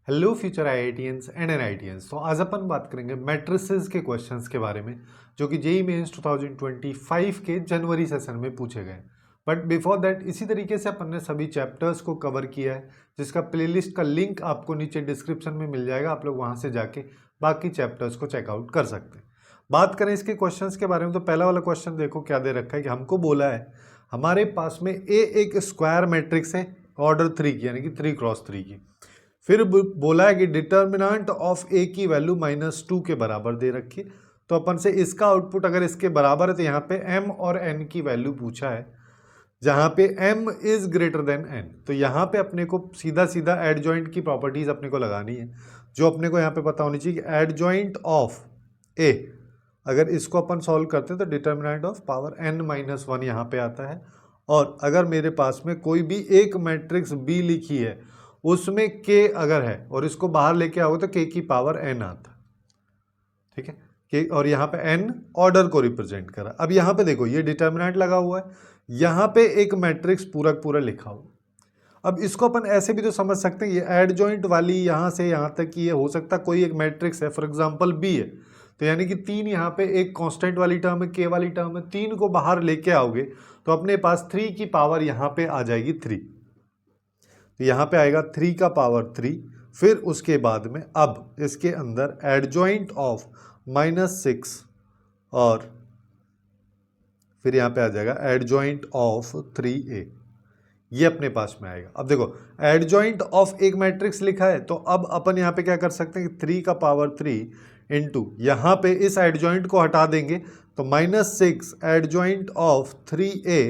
Hello future IITians and NITians. तो आज अपन बात करेंगे मैट्रिसेस के क्वेश्चंस के बारे में जो कि जेईई मेंस 2025 के जनवरी सेशन में पूछे गए। बट बिफोर दैट इसी तरीके से अपन ने सभी चैप्टर्स को कवर किया है, जिसका प्लेलिस्ट का लिंक आपको नीचे डिस्क्रिप्शन में मिल जाएगा। आप लोग वहां से जाके बाकी चैप्टर्स को चेकआउट कर सकते हैं। बात करें इसके क्वेश्चंस के बारे में तो पहला वाला क्वेश्चन देखो क्या दे रखा है कि हमको बोला है हमारे पास में ए एक स्क्वायर मैट्रिक्स है ऑर्डर 3 की, यानी कि 3x3 की। फिर बोला है कि डिटर्मिनेंट ऑफ ए की वैल्यू -2 के बराबर दे रखी है। तो अपन से इसका आउटपुट अगर इसके बराबर है तो यहाँ पे m और n की वैल्यू पूछा है, जहाँ पे m is greater than n। तो यहाँ पे अपने को सीधा सीधा एडजॉइंट की प्रॉपर्टीज अपने को लगानी है, जो अपने को यहाँ पे पता होनी चाहिए कि एडजॉइंट ऑफ a, अगर इसको अपन सॉल्व करते हैं तो डिटर्मिनेंट ऑफ पावर n-1 यहाँ पे आता है। और अगर मेरे पास में कोई भी एक मैट्रिक्स b लिखी है उसमें k अगर है और इसको बाहर लेके आओगे तो k की पावर n आता है, ठीक है। k और यहाँ पे n ऑर्डर को रिप्रेजेंट करा। अब यहाँ पे देखो ये डिटर्मिनेंट लगा हुआ है, यहाँ पे एक मैट्रिक्स पूरा पूरा लिखा हुआ। अब इसको अपन ऐसे भी तो समझ सकते हैं, ये एडजॉइंट वाली यहाँ से यहाँ तक की ये हो सकता है कोई एक मैट्रिक्स है, फॉर एग्जाम्पल b है, तो यानी कि 3 यहाँ पे एक कांस्टेंट वाली टर्म है, k वाली टर्म है, 3 को बाहर लेके आओगे तो अपने पास 3 की पावर यहाँ पे आ जाएगी 3। तो यहाँ पे आएगा 3 का पावर 3। फिर उसके बाद में अब इसके अंदर एडजॉइंट ऑफ -6 और फिर यहाँ पे आ जाएगा एडजॉइंट ऑफ 3a, ये अपने पास में आएगा। अब देखो एडजॉइंट ऑफ एक मैट्रिक्स लिखा है तो अब अपन यहाँ पे क्या कर सकते हैं कि 3 का पावर 3 इंटू यहाँ पे इस एडजॉइंट को हटा देंगे तो -6 एडजॉइंट ऑफ 3a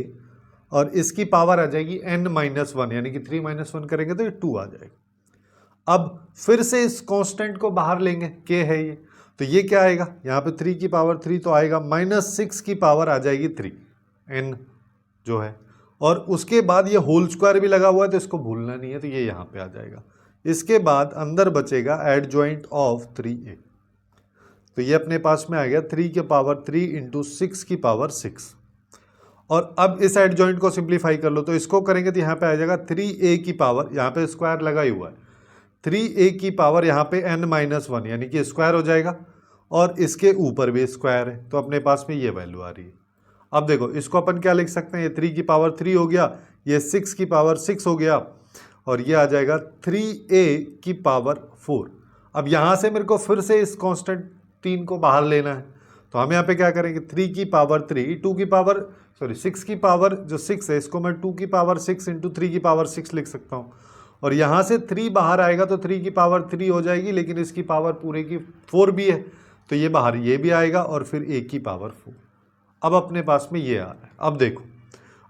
और इसकी पावर आ जाएगी n-1, यानी कि 3 - 1 करेंगे तो ये 2 आ जाएगा। अब फिर से इस कांस्टेंट को बाहर लेंगे, k है ये, तो ये क्या आएगा यहाँ पे 3 की पावर 3 तो आएगा -6 की पावर आ जाएगी 3 n जो है। और उसके बाद ये होल स्क्वायर भी लगा हुआ है तो इसको भूलना नहीं है, तो ये यहाँ पे आ जाएगा। इसके बाद अंदर बचेगा एडजॉइंट ऑफ 3a, तो ये अपने पास में आ गया 3 के पावर 3 इंटू 6 की पावर 6। और अब इस एडजॉइंट को सिंप्लीफाई कर लो तो इसको करेंगे तो यहाँ पे आ जाएगा 3a की पावर, यहाँ पे स्क्वायर लगा ही हुआ है, 3a की पावर यहाँ पे n-1 यानी कि स्क्वायर हो जाएगा और इसके ऊपर भी स्क्वायर है, तो अपने पास में ये वैल्यू आ रही है। अब देखो इसको अपन क्या लिख सकते हैं, ये 3 की पावर 3 हो गया, ये 6 की पावर 6 हो गया और ये आ जाएगा 3a की पावर 4। अब यहाँ से मेरे को फिर से इस कॉन्स्टेंट 3 को बाहर लेना है, तो हम यहाँ पे क्या करेंगे 3 की पावर 3, 6 की पावर जो 6 है इसको मैं 2 की पावर 6 इंटू 3 की पावर 6 लिख सकता हूँ। और यहाँ से 3 बाहर आएगा तो 3 की पावर 3 हो जाएगी, लेकिन इसकी पावर पूरे की 4 भी है तो ये बाहर ये भी आएगा और फिर a की पावर 4। अब अपने पास में ये आ रहा है। अब देखो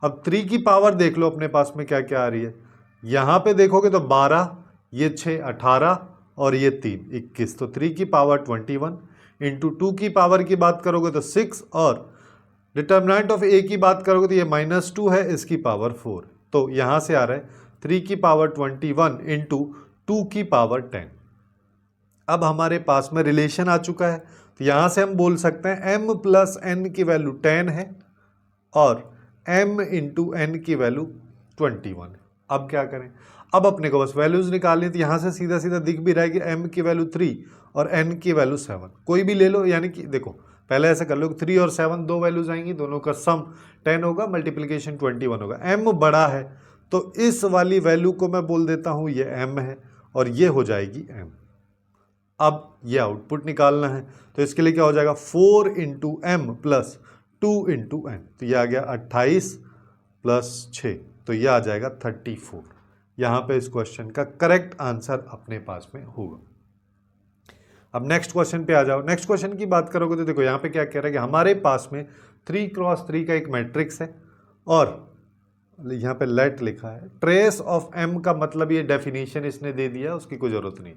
अब 3 की पावर देख लो अपने पास में क्या क्या आ रही है। यहाँ पे देखोगे तो 12, ये 6 18 और ये 3 21, तो 3 की पावर 21 इंटू 2 की पावर की बात करोगे तो 6 और डिटर्मिनेंट ऑफ a की बात करोगे तो ये -2 है, इसकी पावर 4, तो यहाँ से आ रहा है 3 की पावर 21 इंटू 2 की पावर 10। अब हमारे पास में रिलेशन आ चुका है, तो यहाँ से हम बोल सकते हैं m प्लस n की वैल्यू 10 है और m इंटू n की वैल्यू 21 है। अब क्या करें, अब अपने को बस वैल्यूज निकालनी, तो यहाँ से सीधा सीधा दिख भी रहा है कि m की वैल्यू 3 और n की वैल्यू 7, कोई भी ले लो। यानी कि देखो पहले ऐसा कर लो 3 और 7 दो वैल्यूज आएंगी, दोनों का सम 10 होगा, मल्टीप्लिकेशन 21 होगा। m बड़ा है तो इस वाली वैल्यू को मैं बोल देता हूँ ये m है और ये हो जाएगी m। अब ये आउटपुट निकालना है तो इसके लिए क्या हो जाएगा 4 into m plus 2 into n, तो ये आ गया 28 प्लस 6, तो ये आ जाएगा 34। यहाँ पे इस क्वेश्चन का करेक्ट आंसर अपने पास में होगा। अब नेक्स्ट क्वेश्चन पे आ जाओ। नेक्स्ट क्वेश्चन की बात करोगे तो देखो यहाँ पे क्या कह रहा है कि हमारे पास में 3x3 का एक मैट्रिक्स है और यहाँ पे लेट लिखा है, ट्रेस ऑफ m का मतलब ये डेफिनेशन इसने दे दिया, उसकी कोई जरूरत नहीं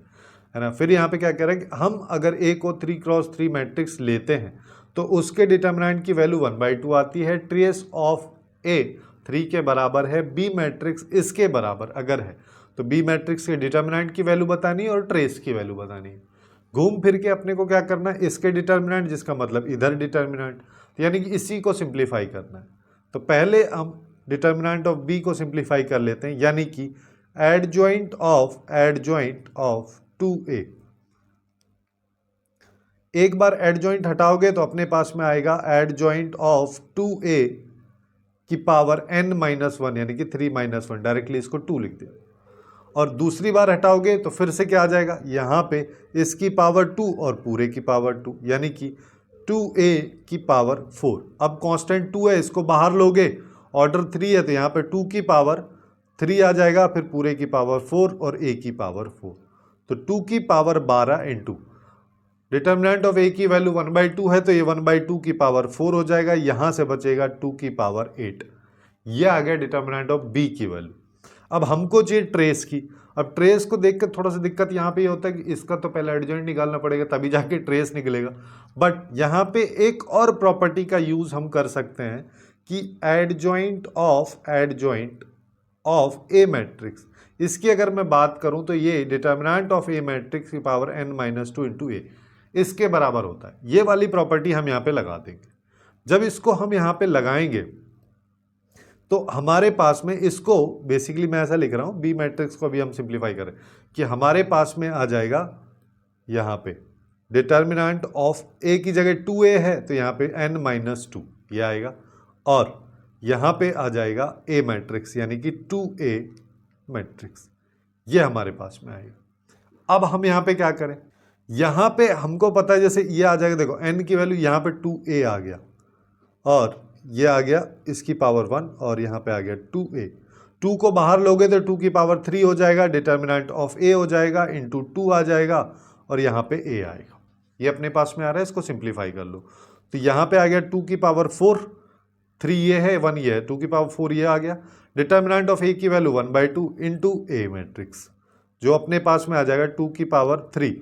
है ना। फिर यहाँ पे क्या कह रहा है कि हम अगर a को 3x3 मैट्रिक्स लेते हैं तो उसके डिटर्मिनेंट की वैल्यू 1/2 आती है। ट्रेस ऑफ a 3 के बराबर है, b मैट्रिक्स इसके बराबर अगर है तो b मैट्रिक्स के डिटर्मिनेंट की वैल्यू बतानी है और ट्रेस की वैल्यू बतानी है। घूम फिर के अपने को क्या करना है, इसके डिटर्मिनेंट जिसका मतलब इधर डिटर्मिनेंट, तो यानी कि इसी को सिंप्लीफाई करना है। तो पहले हम डिटर्मिनेंट ऑफ b को सिंप्लीफाई कर लेते हैं, यानी कि एडजॉइंट ऑफ 2a। एक बार एडजॉइंट हटाओगे तो अपने पास में आएगा एडजॉइंट ऑफ 2a की पावर n-1 यानी कि 3-1, डायरेक्टली इसको 2 लिख दिया। और दूसरी बार हटाओगे तो फिर से क्या आ जाएगा, यहाँ पे इसकी पावर 2 और पूरे की पावर 2 यानी कि 2a की पावर 4। अब कांस्टेंट 2 है, इसको बाहर लोगे, ऑर्डर 3 है तो यहाँ पे 2 की पावर 3 आ जाएगा, फिर पूरे की पावर 4 और a की पावर 4, तो 2 की power 12 into determinant of a की वैल्यू 1/2 है तो ये 1/2 की पावर 4 हो जाएगा, यहां से बचेगा 2 की पावर 8। ये आ गया डिटर्मिनेंट ऑफ b की वैल्यू। अब हमको चाहिए ट्रेस की। अब ट्रेस को देख कर थोड़ा सा दिक्कत यहाँ पे ये होता है कि इसका तो पहले एडजॉइंट निकालना पड़ेगा तभी जाके ट्रेस निकलेगा। बट यहाँ पे एक और प्रॉपर्टी का यूज हम कर सकते हैं कि एडजॉइंट ऑफ ए मैट्रिक्स, इसकी अगर मैं बात करूं तो ये डिटर्मिनेंट ऑफ ए मैट्रिक्स की पावर n-2 इंटू ए इसके बराबर होता है। ये वाली प्रॉपर्टी हम यहाँ पे लगा देंगे। जब इसको हम यहाँ पे लगाएंगे तो हमारे पास में इसको बेसिकली मैं ऐसा लिख रहा हूँ, बी मैट्रिक्स को अभी हम सिंप्लीफाई करें कि हमारे पास में आ जाएगा यहाँ पे डिटर्मिनेंट ऑफ ए की जगह 2a है तो यहाँ पे n-2 ये आएगा, और यहाँ पे आ जाएगा ए मैट्रिक्स यानी कि 2a मैट्रिक्स, ये हमारे पास में आएगा। अब हम यहाँ पे क्या करें, यहाँ पे हमको पता है जैसे ये आ जाएगा, देखो n की वैल्यू यहाँ पे 2a आ गया और ये आ गया इसकी पावर 1 और यहाँ पे आ गया 2a। 2 को बाहर लोगे तो 2 की पावर 3 हो जाएगा, डिटर्मिनेंट ऑफ a हो जाएगा, इंटू 2 आ जाएगा और यहाँ पे a आएगा। ये अपने पास में आ रहा है, इसको सिंप्लीफाई कर लो तो यहाँ पे आ गया 2 की पावर 4, 3 ये है 1 ये है, 2 की पावर 4 ये आ गया। डिटर्मिनेंट ऑफ a की वैल्यू 1/2 इंटू a मैट्रिक्स जो अपने पास में आ जाएगा 2 की पावर 3,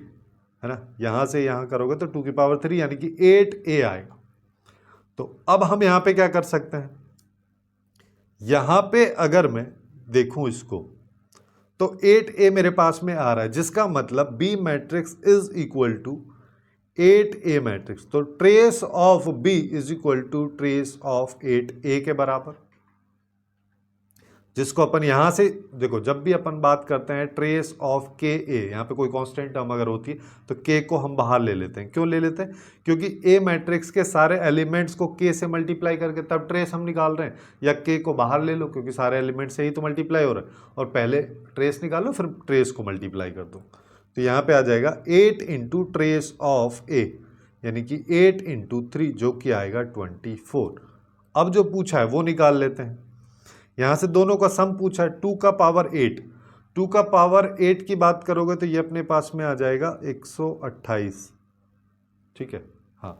है ना, यहाँ से यहाँ करोगे तो 2 की पावर 3 यानी कि 8a आएगा। तो अब हम यहाँ पे क्या कर सकते हैं, यहाँ पे अगर मैं देखूं इसको तो 8a मेरे पास में आ रहा है, जिसका मतलब b matrix is equal to 8a matrix, तो trace of b is equal to trace of 8a के बराबर, जिसको अपन यहां से देखो जब भी अपन बात करते हैं ट्रेस ऑफ के ए, यहाँ पे कोई कांस्टेंट टर्म अगर होती है तो के को हम बाहर ले लेते हैं। क्यों ले लेते हैं, क्योंकि ए मैट्रिक्स के सारे एलिमेंट्स को के से मल्टीप्लाई करके तब ट्रेस हम निकाल रहे हैं, या के को बाहर ले लो क्योंकि सारे एलिमेंट से ही तो मल्टीप्लाई हो रहा है, और पहले ट्रेस निकालो फिर ट्रेस को मल्टीप्लाई कर दो। तो यहाँ पे आ जाएगा 8 इंटू ट्रेस ऑफ ए यानी कि 8 इंटू 3 जो कि आएगा 24। अब जो पूछा है वो निकाल लेते हैं। यहाँ से दोनों का सम पूछा है, 2 का पावर 8, 2 का पावर 8 की बात करोगे तो ये अपने पास में आ जाएगा 128, ठीक है। हाँ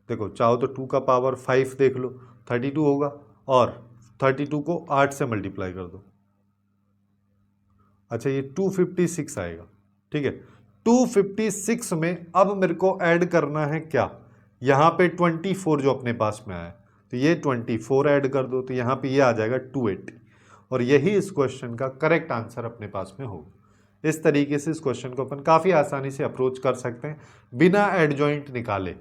देखो चाहो तो 2 का पावर 5 देख लो 32 होगा, और 32 को 8 से मल्टीप्लाई कर दो, अच्छा ये 256 आएगा, ठीक है। 256 में अब मेरे को ऐड करना है क्या, यहाँ पे 24 जो अपने पास में आया तो ये 24 ऐड कर दो तो यहाँ पे ये आ जाएगा 280, और यही इस क्वेश्चन का करेक्ट आंसर अपने पास में होगा। इस तरीके से इस क्वेश्चन को अपन काफ़ी आसानी से अप्रोच कर सकते हैं बिना एडजॉइंट निकाले।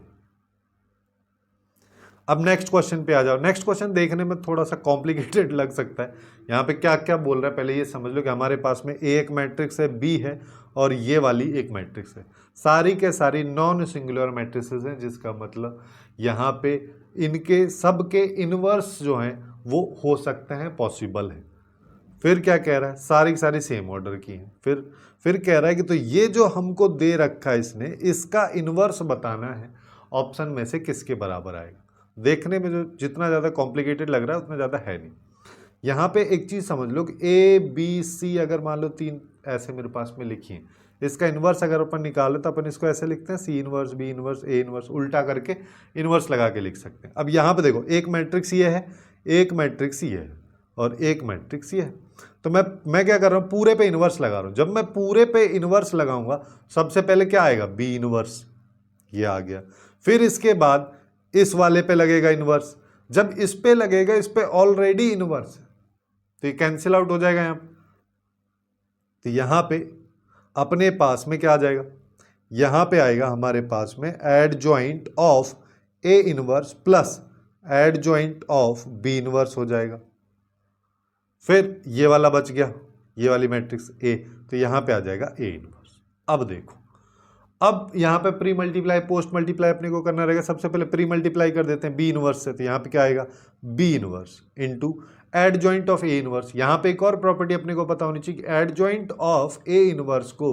अब नेक्स्ट क्वेश्चन पे आ जाओ। नेक्स्ट क्वेश्चन देखने में थोड़ा सा कॉम्प्लिकेटेड लग सकता है, यहाँ पे क्या क्या बोल रहा है पहले ये समझ लो कि हमारे पास में ए एक मैट्रिक्स है, बी है और ये वाली एक मैट्रिक्स है, सारी के सारी नॉन सिंगुलर मैट्रिसेस हैं, जिसका मतलब यहाँ पे इनके सब के इनवर्स जो हैं वो हो सकते हैं, पॉसिबल है। फिर क्या कह रहा है, सारी की सारी सेम ऑर्डर की हैं। फिर कह रहा है कि तो ये जो हमको दे रखा है इसने, इसका इनवर्स बताना है, ऑप्शन में से किसके बराबर आएगा। देखने में जो जितना ज़्यादा कॉम्प्लिकेटेड लग रहा है उतना ज़्यादा है नहीं। यहाँ पे एक चीज़ समझ लो कि ए बी सी अगर मान लो 3 ऐसे मेरे पास में लिखी हैं, इसका इन्वर्स अगर अपन निकाले तो अपन इसको ऐसे लिखते हैं सी inverse B inverse A inverse, उल्टा करके इन्वर्स लगा के लिख सकते हैं। अब यहाँ पे देखो एक मैट्रिक्स ये है, एक मैट्रिक्स ये है और एक मैट्रिक्स ये है, तो मैं क्या कर रहा हूँ, पूरे पे इन्वर्स लगा रहा हूँ। जब मैं पूरे पे इन्वर्स लगाऊंगा सबसे पहले क्या आएगा, बी इन्वर्स, ये आ गया। फिर इसके बाद इस वाले पे लगेगा इन्वर्स, जब इस पे लगेगा इस पे ऑलरेडी इन्वर्स है तो ये कैंसिल आउट हो जाएगा यहाँ पे। तो यहाँ पे अपने पास में क्या आ जाएगा, यहाँ पे आएगा हमारे पास में adjoint of A inverse plus adjoint of B inverse हो जाएगा। फिर ये वाला बच गया, ये वाली मैट्रिक्स ए, तो यहाँ पे आ जाएगा ए इनवर्स। अब देखो, अब यहाँ पे प्री मल्टीप्लाई पोस्ट मल्टीप्लाई अपने को करना रहेगा। सबसे पहले प्री मल्टीप्लाई कर देते हैं बी इनवर्स से, तो यहाँ पे क्या आएगा B inverse into adjoint of A inverse. यहाँ पे एक और प्रॉपर्टी अपने को पता होनी चाहिए कि adjoint of A inverse को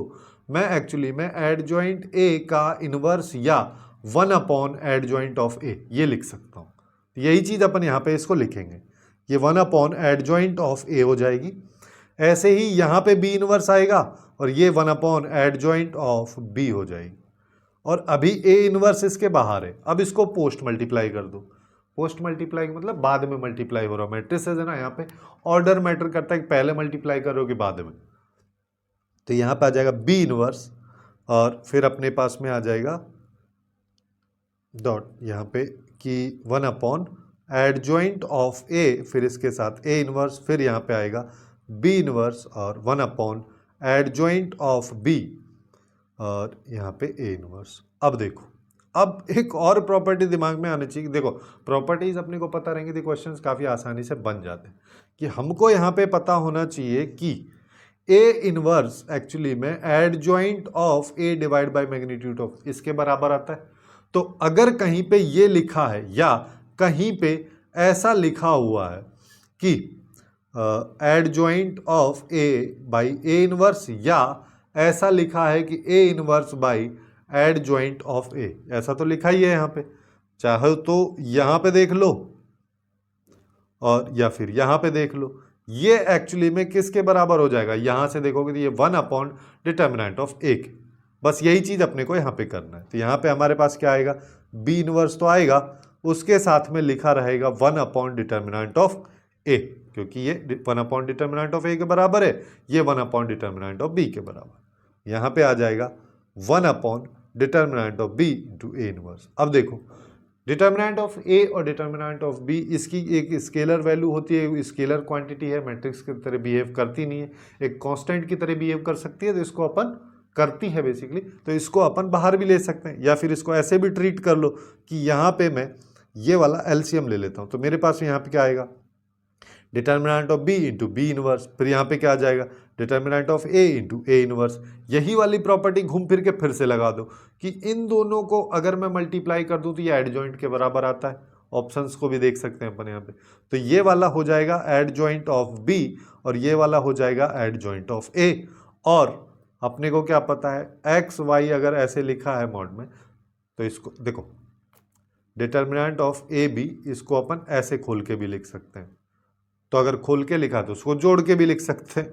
मैं एक्चुअली में एड जॉइंट ए का इनवर्स या 1 एड जॉइंट ऑफ ए ये लिख सकता हूँ। यही चीज़ अपन यहाँ पे इसको लिखेंगे, ये 1 एड जॉइंट ऑफ ए हो जाएगी। ऐसे ही यहाँ पे बी इनवर्स आएगा और ये 1 एड जॉइंट ऑफ बी हो जाएगी। और अभी ए इनवर्स इसके बाहर है, अब इसको पोस्ट मल्टीप्लाई कर दो। पोस्ट मल्टीप्लाई मतलब बाद में मल्टीप्लाई हो रहा है, मैट्रिसेस है ना, यहाँ पे ऑर्डर मैटर करता है कि पहले मल्टीप्लाई करोगे बाद में। तो यहाँ पे आ जाएगा बी इनवर्स और फिर अपने पास में आ जाएगा डॉट यहाँ पे कि 1 एड जॉइंट ऑफ ए, फिर इसके साथ ए इनवर्स, फिर यहाँ पे आएगा बी इनवर्स और 1 एड जॉइंट ऑफ बी और यहाँ पे ए इनवर्स। अब देखो, अब एक और प्रॉपर्टी दिमाग में आनी चाहिए। देखो प्रॉपर्टीज अपने को पता रहेंगे तो क्वेश्चंस काफ़ी आसानी से बन जाते हैं। कि हमको यहाँ पे पता होना चाहिए कि ए इनवर्स एक्चुअली में adjoint of A divide by magnitude of इसके बराबर आता है। तो अगर कहीं पे ये लिखा है या कहीं पे ऐसा लिखा हुआ है कि adjoint of A by A inverse, या ऐसा लिखा है कि A inverse by adjoint of A, ऐसा तो लिखा ही है यहाँ पे, चाहे तो यहाँ पे देख लो और या फिर यहाँ पे देख लो, ये एक्चुअली में किसके बराबर हो जाएगा, यहाँ से देखोगे तो ये 1 डिटर्मिनेंट ऑफ ए के। बस यही चीज़ अपने को यहाँ पे करना है। तो यहाँ पे हमारे पास क्या आएगा, बी इनवर्स तो आएगा, उसके साथ में लिखा रहेगा 1 डिटर्मिनेंट ऑफ ए, क्योंकि ये 1 डिटर्मिनेंट ऑफ ए के बराबर है, ये 1 डिटर्मिनेंट ऑफ बी के बराबर। यहाँ पे आ जाएगा 1 determinant of B into A inverse. अब देखो डिटर्मिनेंट ऑफ ए और डिटर्मिनेंट ऑफ बी, इसकी एक स्केलर वैल्यू होती है, स्केलर क्वांटिटी है, मैट्रिक्स की तरह बिहेव करती नहीं है, एक कांस्टेंट की तरह बिहेव कर सकती है, तो इसको अपन करती है बेसिकली, तो इसको अपन बाहर भी ले सकते हैं, या फिर इसको ऐसे भी ट्रीट कर लो कि यहाँ पे मैं ये वाला एलसीएम ले लेता हूँ। तो मेरे पास यहाँ पे क्या आएगा, determinant of B into B inverse, फिर यहाँ पे क्या आ जाएगा, determinant of A into A inverse. यही वाली प्रॉपर्टी घूम फिर के फिर से लगा दो कि इन दोनों को अगर मैं मल्टीप्लाई कर दूं तो ये एडजॉइंट के बराबर आता है। ऑप्शंस को भी देख सकते हैं अपन यहाँ पे, तो ये वाला हो जाएगा एडजॉइंट ऑफ बी और ये वाला हो जाएगा एडजॉइंट ऑफ ए। और अपने को क्या पता है, एक्स वाई अगर ऐसे लिखा है मॉड में, तो इसको देखो डिटर्मिनेंट ऑफ ए बी, इसको अपन ऐसे खोल के भी लिख सकते हैं, तो अगर खोल के लिखा तो उसको जोड़ के भी लिख सकते हैं,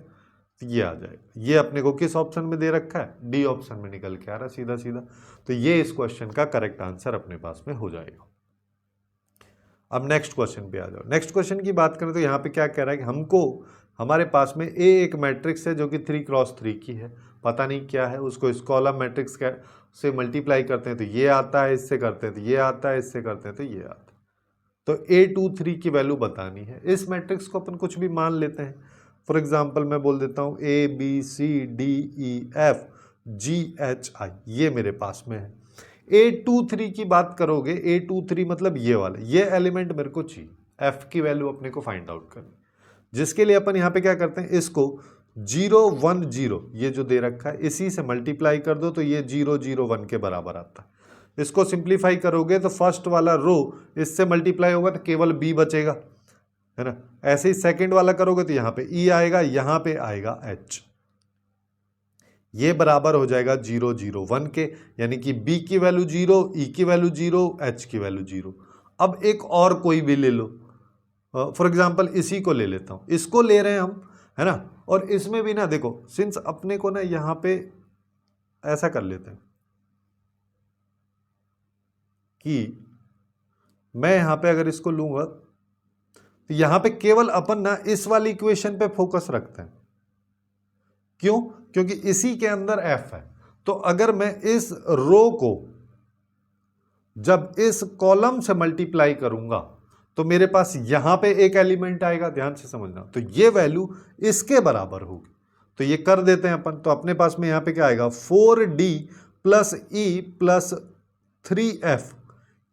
तो ये आ जाएगा। ये अपने को किस ऑप्शन में दे रखा है, डी ऑप्शन में निकल के आ रहा सीधा सीधा, तो ये इस क्वेश्चन का करेक्ट आंसर अपने पास में हो जाएगा। अब नेक्स्ट क्वेश्चन पे आ जाओ। नेक्स्ट क्वेश्चन की बात करें तो यहाँ पे क्या कह रहा है कि हमको हमारे पास में ए एक मैट्रिक्स है जो कि 3x3 की है, पता नहीं क्या है, उसको इस कॉलम मैट्रिक्स से मल्टीप्लाई करते हैं तो ये आता है, इससे करते हैं तो ये आता है, इससे करते हैं तो ये आता है। तो A23 की वैल्यू बतानी है। इस मैट्रिक्स को अपन कुछ भी मान लेते हैं, फॉर एग्जांपल मैं बोल देता हूँ ABCDEF GHI, ये मेरे पास में है। A23 की बात करोगे, A23 मतलब ये वाले, ये एलिमेंट मेरे को चाहिए, F की वैल्यू अपने को फाइंड आउट करनी, जिसके लिए अपन यहाँ पे क्या करते हैं, इसको 0 1 0 ये जो दे रखा है इसी से मल्टीप्लाई कर दो तो ये 0 0 1 के बराबर आता है। इसको सिंप्लीफाई करोगे तो फर्स्ट वाला रो इससे मल्टीप्लाई होगा तो केवल बी बचेगा, है ना। ऐसे ही सेकंड वाला करोगे तो यहाँ पे ई आएगा, यहाँ पे आएगा एच, ये बराबर हो जाएगा 0 0 1 के, यानी कि बी की वैल्यू 0, ई की वैल्यू 0, एच की वैल्यू 0। अब एक और कोई भी ले लो, फॉर एग्जाम्पल इसी को ले लेता हूँ, इसको ले रहे हैं हम, है ना। और इसमें भी ना देखो, सिंस अपने को ना यहाँ पे ऐसा कर लेते हैं कि मैं यहाँ पे अगर इसको लूंगा तो यहाँ पे केवल अपन ना इस वाली इक्वेशन पे फोकस रखते हैं। क्यों? क्योंकि इसी के अंदर एफ है। तो अगर मैं इस रो को जब इस कॉलम से मल्टीप्लाई करूंगा तो मेरे पास यहां पे एक एलिमेंट आएगा, ध्यान से समझना, तो ये वैल्यू इसके बराबर होगी। तो ये कर देते हैं अपन, तो अपने पास में यहां पे क्या आएगा, 4D plus E plus 3F,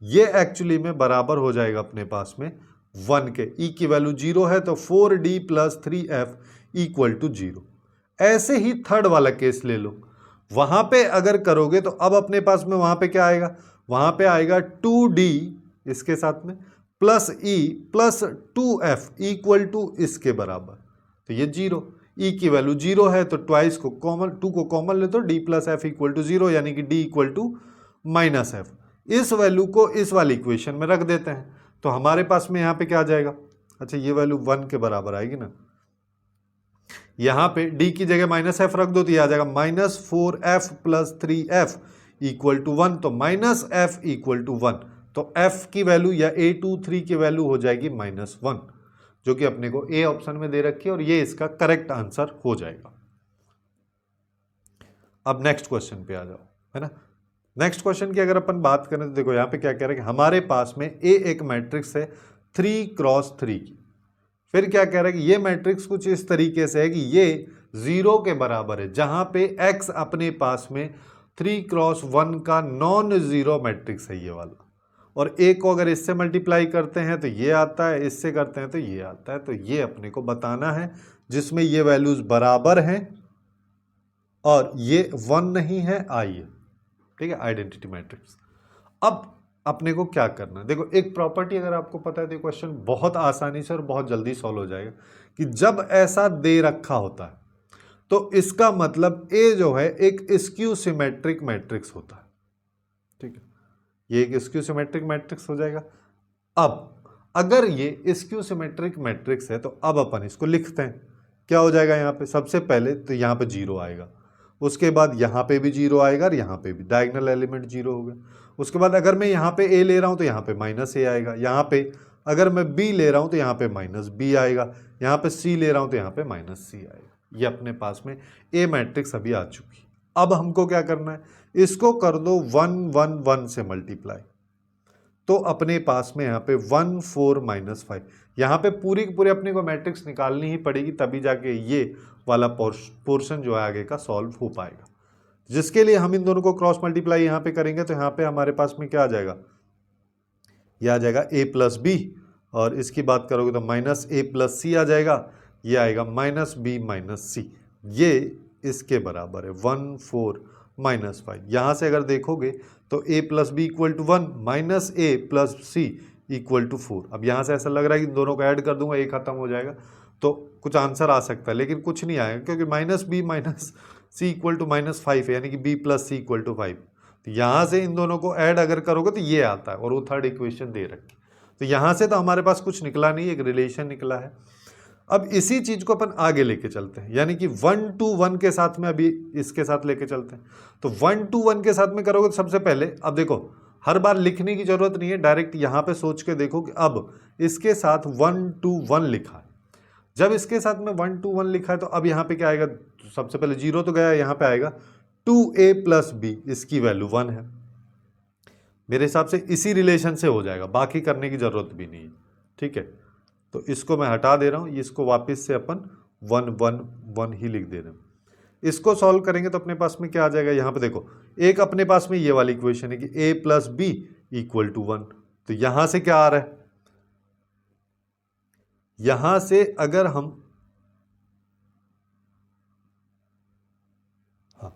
ये एक्चुअली में बराबर हो जाएगा अपने पास में 1 के। ई की वैल्यू 0 है तो 4D plus 3F equal to 0। ऐसे ही थर्ड वाला केस ले लो, वहां पे अगर करोगे तो अब अपने पास में वहां पे क्या आएगा, वहां पे आएगा 2d इसके साथ में plus e plus 2f equal to इसके बराबर। तो ये 0, e की वैल्यू 0 है तो ट्वाइस को कॉमन, 2 को कॉमन ले तो d plus F equal to 0, यानी कि d equal to minus F. इस वैल्यू को इस वाली इक्वेशन में रख देते हैं तो हमारे पास में यहाँ पे क्या आ जाएगा, अच्छा ये वैल्यू 1 के बराबर आएगी ना, यहाँ पे d की जगह माइनस एफ रख दो तो ये आ जाएगा minus 4f plus 3f equal to 1, तो माइनस एफ इक्वल टू 1, तो f की वैल्यू या A23 की वैल्यू हो जाएगी -1, जो कि अपने को ए ऑप्शन में दे रखी है और ये इसका करेक्ट आंसर हो जाएगा। अब नेक्स्ट क्वेश्चन पे आ जाओ, है ना। नेक्स्ट क्वेश्चन की अगर अपन बात करें तो देखो यहाँ पे क्या कह रहा है कि हमारे पास में ए एक मैट्रिक्स है 3x3 की, फिर क्या कह रहा है कि ये मैट्रिक्स कुछ इस तरीके से है कि ये 0 के बराबर है, जहां पे x अपने पास में 3x1 का नॉन जीरो मैट्रिक्स है ये वाला, और a को अगर इससे मल्टीप्लाई करते हैं तो ये आता है, इससे करते हैं तो ये आता है, तो ये अपने को बताना है जिसमें ये वैल्यूज बराबर हैं और ये 1 नहीं है, i है, ठीक है, आइडेंटिटी मैट्रिक्स। अब अपने को क्या करना है, देखो एक प्रॉपर्टी अगर आपको पता है तो क्वेश्चन बहुत आसानी से और बहुत जल्दी सॉल्व हो जाएगा कि जब ऐसा दे रखा होता है तो इसका मतलब ए जो है एक स्क्यू सिमेट्रिक मैट्रिक्स होता है, ठीक है, ये एक स्क्यू सिमेट्रिक मैट्रिक्स हो जाएगा। अब अगर ये स्क्यू सिमेट्रिक मैट्रिक्स है तो अब अपन इसको लिखते हैं, क्या हो जाएगा यहाँ पे, सबसे पहले तो यहाँ पे 0 आएगा, उसके बाद यहाँ पे भी 0 आएगा और यहाँ पे भी डायगोनल एलिमेंट 0 हो गया। उसके बाद अगर मैं यहाँ पे a ले रहा हूँ तो यहाँ पे -a आएगा, यहाँ पे अगर मैं b ले रहा हूँ तो यहाँ पे -b आएगा, यहाँ पे c ले रहा हूँ तो यहाँ पे -c आएगा। ये अपने पास में a मैट्रिक्स अभी आ चुकी। अब हमको क्या करना है, इसको कर दो 1 1 1 से मल्टीप्लाई, तो अपने पास में यहाँ पे 1 4 -5, यहाँ पे पूरी की पूरी अपने को मैट्रिक्स निकालनी ही पड़ेगी, तभी जाके ये वाला पोर्शन जो है आगे का सॉल्व हो पाएगा, जिसके लिए हम इन दोनों को क्रॉस मल्टीप्लाई यहाँ पे करेंगे तो यहाँ पे हमारे पास में क्या आ जाएगा, ये आ जाएगा a प्लस बी, और इसकी बात करोगे तो -a प्लस सी आ जाएगा, ये आएगा -b माइनस सी, ये इसके बराबर है 1 4 -5। यहाँ से अगर देखोगे तो a plus B equal to 1 minus a plus C equal to 4। अब यहाँ से ऐसा लग रहा है कि इन दोनों को ऐड कर दूंगा, a खत्म हो जाएगा तो कुछ आंसर आ सकता है, लेकिन कुछ नहीं आएगा क्योंकि -b minus C equal to -5 है, यानी कि b plus C equal to 5। तो यहाँ से इन दोनों को ऐड अगर करोगे तो ये आता है, और वो थर्ड इक्वेशन दे रखी। तो यहाँ से तो हमारे पास कुछ निकला नहीं, एक रिलेशन निकला है। अब इसी चीज को अपन आगे लेके चलते हैं, यानी कि 1 to 1 के साथ में अभी इसके साथ लेके चलते हैं। तो 1 to 1 के साथ में करोगे तो सबसे पहले, अब देखो हर बार लिखने की जरूरत नहीं है, डायरेक्ट यहाँ पे सोच के देखो कि अब इसके साथ 1 to 1 लिखा है। जब इसके साथ में 1 to 1 लिखा है तो अब यहाँ पे क्या आएगा, तो सबसे पहले 0 तो गया, यहाँ पे आएगा 2a प्लस बी, इसकी वैल्यू 1 है। मेरे हिसाब से इसी रिलेशन से हो जाएगा, बाकी करने की जरूरत भी नहीं है, ठीक है। तो इसको मैं हटा दे रहा हूँ, इसको वापस से अपन 1 1 1 ही लिख दे रहे हैं। इसको सॉल्व करेंगे तो अपने पास में क्या आ जाएगा, यहाँ पे देखो एक अपने पास में ये वाली इक्वेशन है कि a plus B equal to 1, तो यहां से क्या आ रहा है, यहां से अगर हम, हाँ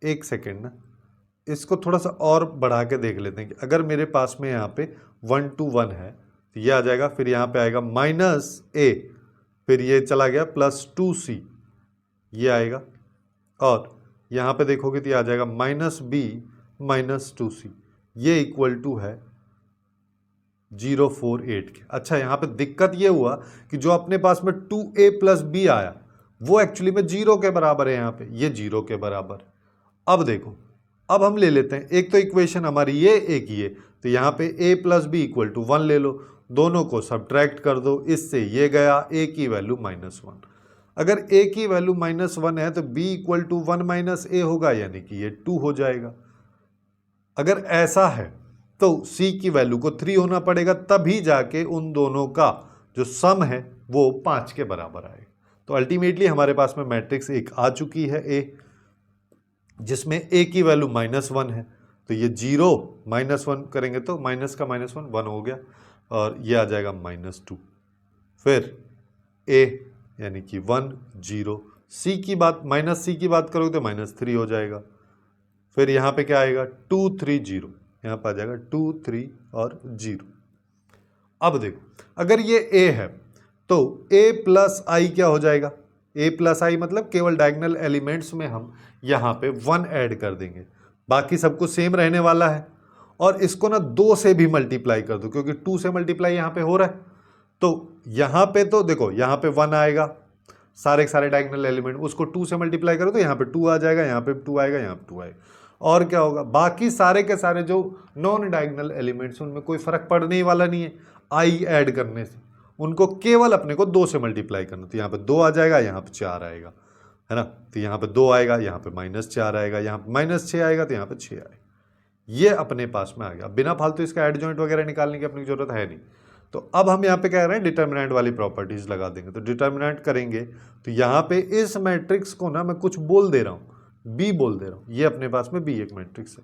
एक सेकेंड ना, इसको थोड़ा सा और बढ़ा के देख लेते हैं कि अगर मेरे पास में यहाँ पे 1 to 1 है तो ये आ जाएगा, फिर यहाँ पे आएगा -a, फिर ये चला गया +2c, ये आएगा, और यहाँ पे देखोगे तो ये आ जाएगा -b माइनस 2c, ये इक्वल टू है 048 के। अच्छा यहाँ पे दिक्कत ये हुआ कि जो अपने पास में 2a प्लस बी आया वो एक्चुअली में 0 के बराबर है, यहाँ पे ये 0 के बराबर। अब देखो, अब हम ले लेते हैं, एक तो इक्वेशन हमारी ये, एक ये, तो यहाँ पे a plus B equal to 1 ले लो, दोनों को सब्ट्रैक्ट कर दो, इससे ये गया, a की वैल्यू -1। अगर a की वैल्यू -1 है तो b equal to 1 minus a होगा, यानी कि ये 2 हो जाएगा। अगर ऐसा है तो c की वैल्यू को 3 होना पड़ेगा, तभी जाके उन दोनों का जो सम है वो 5 के बराबर आएगा। तो अल्टीमेटली हमारे पास में मैट्रिक्स एक आ चुकी है a, जिसमें a की वैल्यू -1 है, तो ये 0 -1 करेंगे तो माइनस का -1 1 हो गया, और ये आ जाएगा -2, फिर a यानी कि 1 0। सी की बात माइनस सी की बात करोगे तो -3 हो जाएगा। फिर यहाँ पे क्या आएगा 2 3 0, यहाँ पर आ जाएगा 2 3 और 0। अब देखो अगर ये a है तो a प्लस आई क्या हो जाएगा, a प्लस आई मतलब केवल डायगोनल एलिमेंट्स में हम यहाँ पे 1 ऐड कर देंगे, बाकी सब कुछ सेम रहने वाला है। और इसको ना 2 से भी मल्टीप्लाई कर दो क्योंकि 2 से मल्टीप्लाई यहाँ पे हो रहा है, तो यहाँ पे तो देखो यहाँ पे 1 आएगा, सारे के सारे डायगोनल एलिमेंट, उसको 2 से मल्टीप्लाई करो तो यहाँ पे 2 आ जाएगा, यहाँ पे 2 आएगा, यहाँ पे 2 आएगा। और क्या होगा, बाकी सारे के सारे जो नॉन डायगोनल एलिमेंट्स उनमें कोई फर्क पड़ने ही वाला नहीं है आई ऐड करने से, उनको केवल अपने को 2 से मल्टीप्लाई करना। तो यहाँ पे 2 आ जाएगा, यहाँ पे 4 आएगा, है ना। तो यहाँ पे 2 आएगा, यहाँ पे -4 आएगा, यहाँ पे -6 आएगा, तो यहाँ पे 6 आएगा। ये अपने पास में आ गया, बिना फालतू इसका एडजॉइंट वगैरह निकालने की अपनी जरूरत है नहीं। तो अब हम यहाँ पे क्या कर रहे हैं, डिटर्मिनेंट वाली प्रॉपर्टीज लगा देंगे। तो डिटर्मिनेंट करेंगे तो यहाँ पे इस मैट्रिक्स को ना मैं कुछ बोल दे रहा हूँ, बी बोल दे रहा हूँ, ये अपने पास में बी एक मैट्रिक्स है।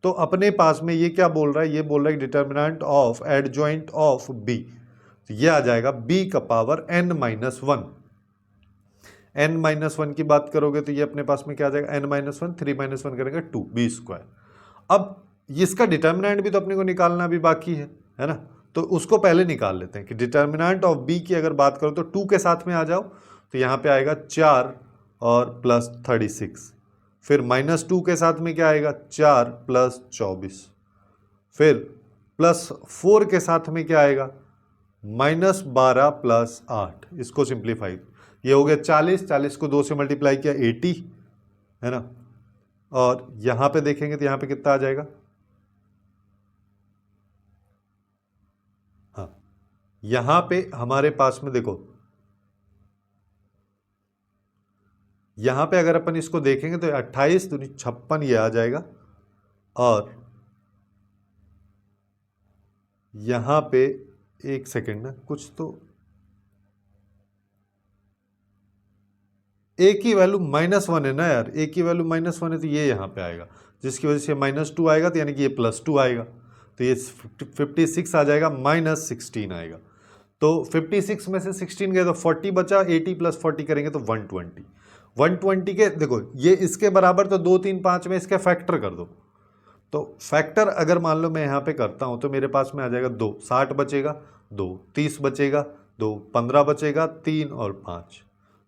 तो अपने पास में ये क्या बोल रहा है, ये बोल रहा है determinant of adjoint of B, तो ये आ जाएगा b का पावर n-1। n-1 की बात करोगे तो ये अपने पास में क्या आ जाएगा, n-1 3 - 1 करेंगे 2 b²। अब इसका डिटर्मिनेंट भी तो अपने को निकालना भी बाकी है ना। तो उसको पहले निकाल लेते हैं कि डिटर्मिनेंट ऑफ b की अगर बात करो तो 2 के साथ में आ जाओ, तो यहाँ पे आएगा 4 और प्लस 36। फिर -2 के साथ में क्या आएगा 4 प्लस 24। फिर +4 के साथ में क्या आएगा -12 प्लस 8। इसको सिंप्लीफाई, ये हो गया 40, 40 को 2 से मल्टीप्लाई किया 80, है ना। और यहाँ पे देखेंगे तो यहाँ पे कितना आ जाएगा, हाँ यहाँ पे हमारे पास में देखो, यहाँ पे अगर अपन इसको देखेंगे तो 28 दूनी 56 ये आ जाएगा। और यहाँ पे एक सेकेंड ना, कुछ तो a की वैल्यू -1 है ना यार, a की वैल्यू -1 है तो ये यहाँ पे आएगा, जिसकी वजह से -2 आएगा, तो यानी कि ये +2 आएगा, तो ये 56 आ जाएगा, -16 आएगा। तो 56 में से 16 गए तो 40 बचा, 80 + 40 करेंगे तो 120। 120 के देखो ये इसके बराबर, तो 2 3 5 में इसके फैक्टर कर दो। तो फैक्टर अगर मान लो मैं यहाँ पे करता हूँ तो मेरे पास में आ जाएगा 2, 60 बचेगा, 2 30 बचेगा, 2 15 बचेगा, 3 और 5।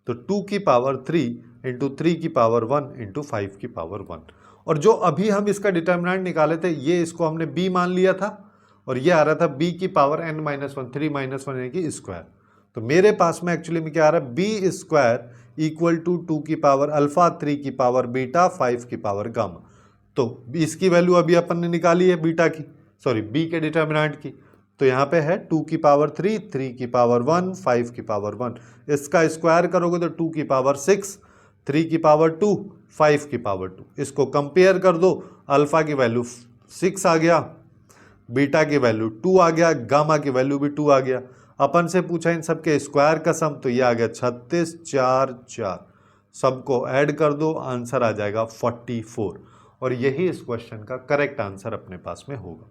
तो 2 की पावर 3 इंटू 3 की पावर 1 इंटू 5 की पावर 1। और जो अभी हम इसका डिटर्मिनेंट निकाले थे, ये इसको हमने b मान लिया था, और ये आ रहा था b की पावर n-1 3 - 1 यानी कि स्क्वायर। तो मेरे पास में एक्चुअली में क्या आ रहा है, b² इक्वल टू 2 की पावर अल्फा, 3 की पावर बीटा, 5 की पावर गामा। तो इसकी वैल्यू अभी अपन ने निकाली है बीटा की, सॉरी b के डिटर्मिनेंट की। तो यहाँ पे है 2 की पावर 3, 3 की पावर 1, 5 की पावर 1। इसका स्क्वायर करोगे तो 2 की पावर 6, 3 की पावर 2, 5 की पावर 2। इसको कंपेयर कर दो, अल्फा की वैल्यू 6 आ गया, बीटा की वैल्यू 2 आ गया, गामा की वैल्यू भी 2 आ गया। अपन से पूछा इन सब के स्क्वायर का सम, तो ये आ गया 36 4 4। सबको ऐड कर दो, आंसर आ जाएगा 44। और यही इस क्वेश्चन का करेक्ट आंसर अपने पास में होगा।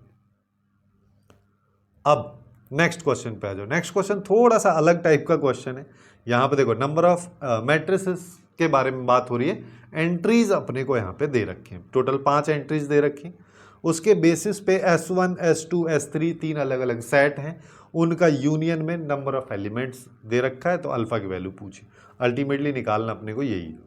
अब नेक्स्ट क्वेश्चन पे आ जाओ। नेक्स्ट क्वेश्चन थोड़ा सा अलग टाइप का क्वेश्चन है। यहाँ पे देखो नंबर ऑफ मैट्रिसेस के बारे में बात हो रही है। एंट्रीज अपने को यहाँ पे दे रखी हैं, टोटल 5 एंट्रीज दे रखी। उसके बेसिस पे S1 S2 S3 3 अलग अलग सेट हैं, उनका यूनियन में नंबर ऑफ एलिमेंट्स दे रखा है। तो अल्फा की वैल्यू पूछी, अल्टीमेटली निकालना अपने को यही है।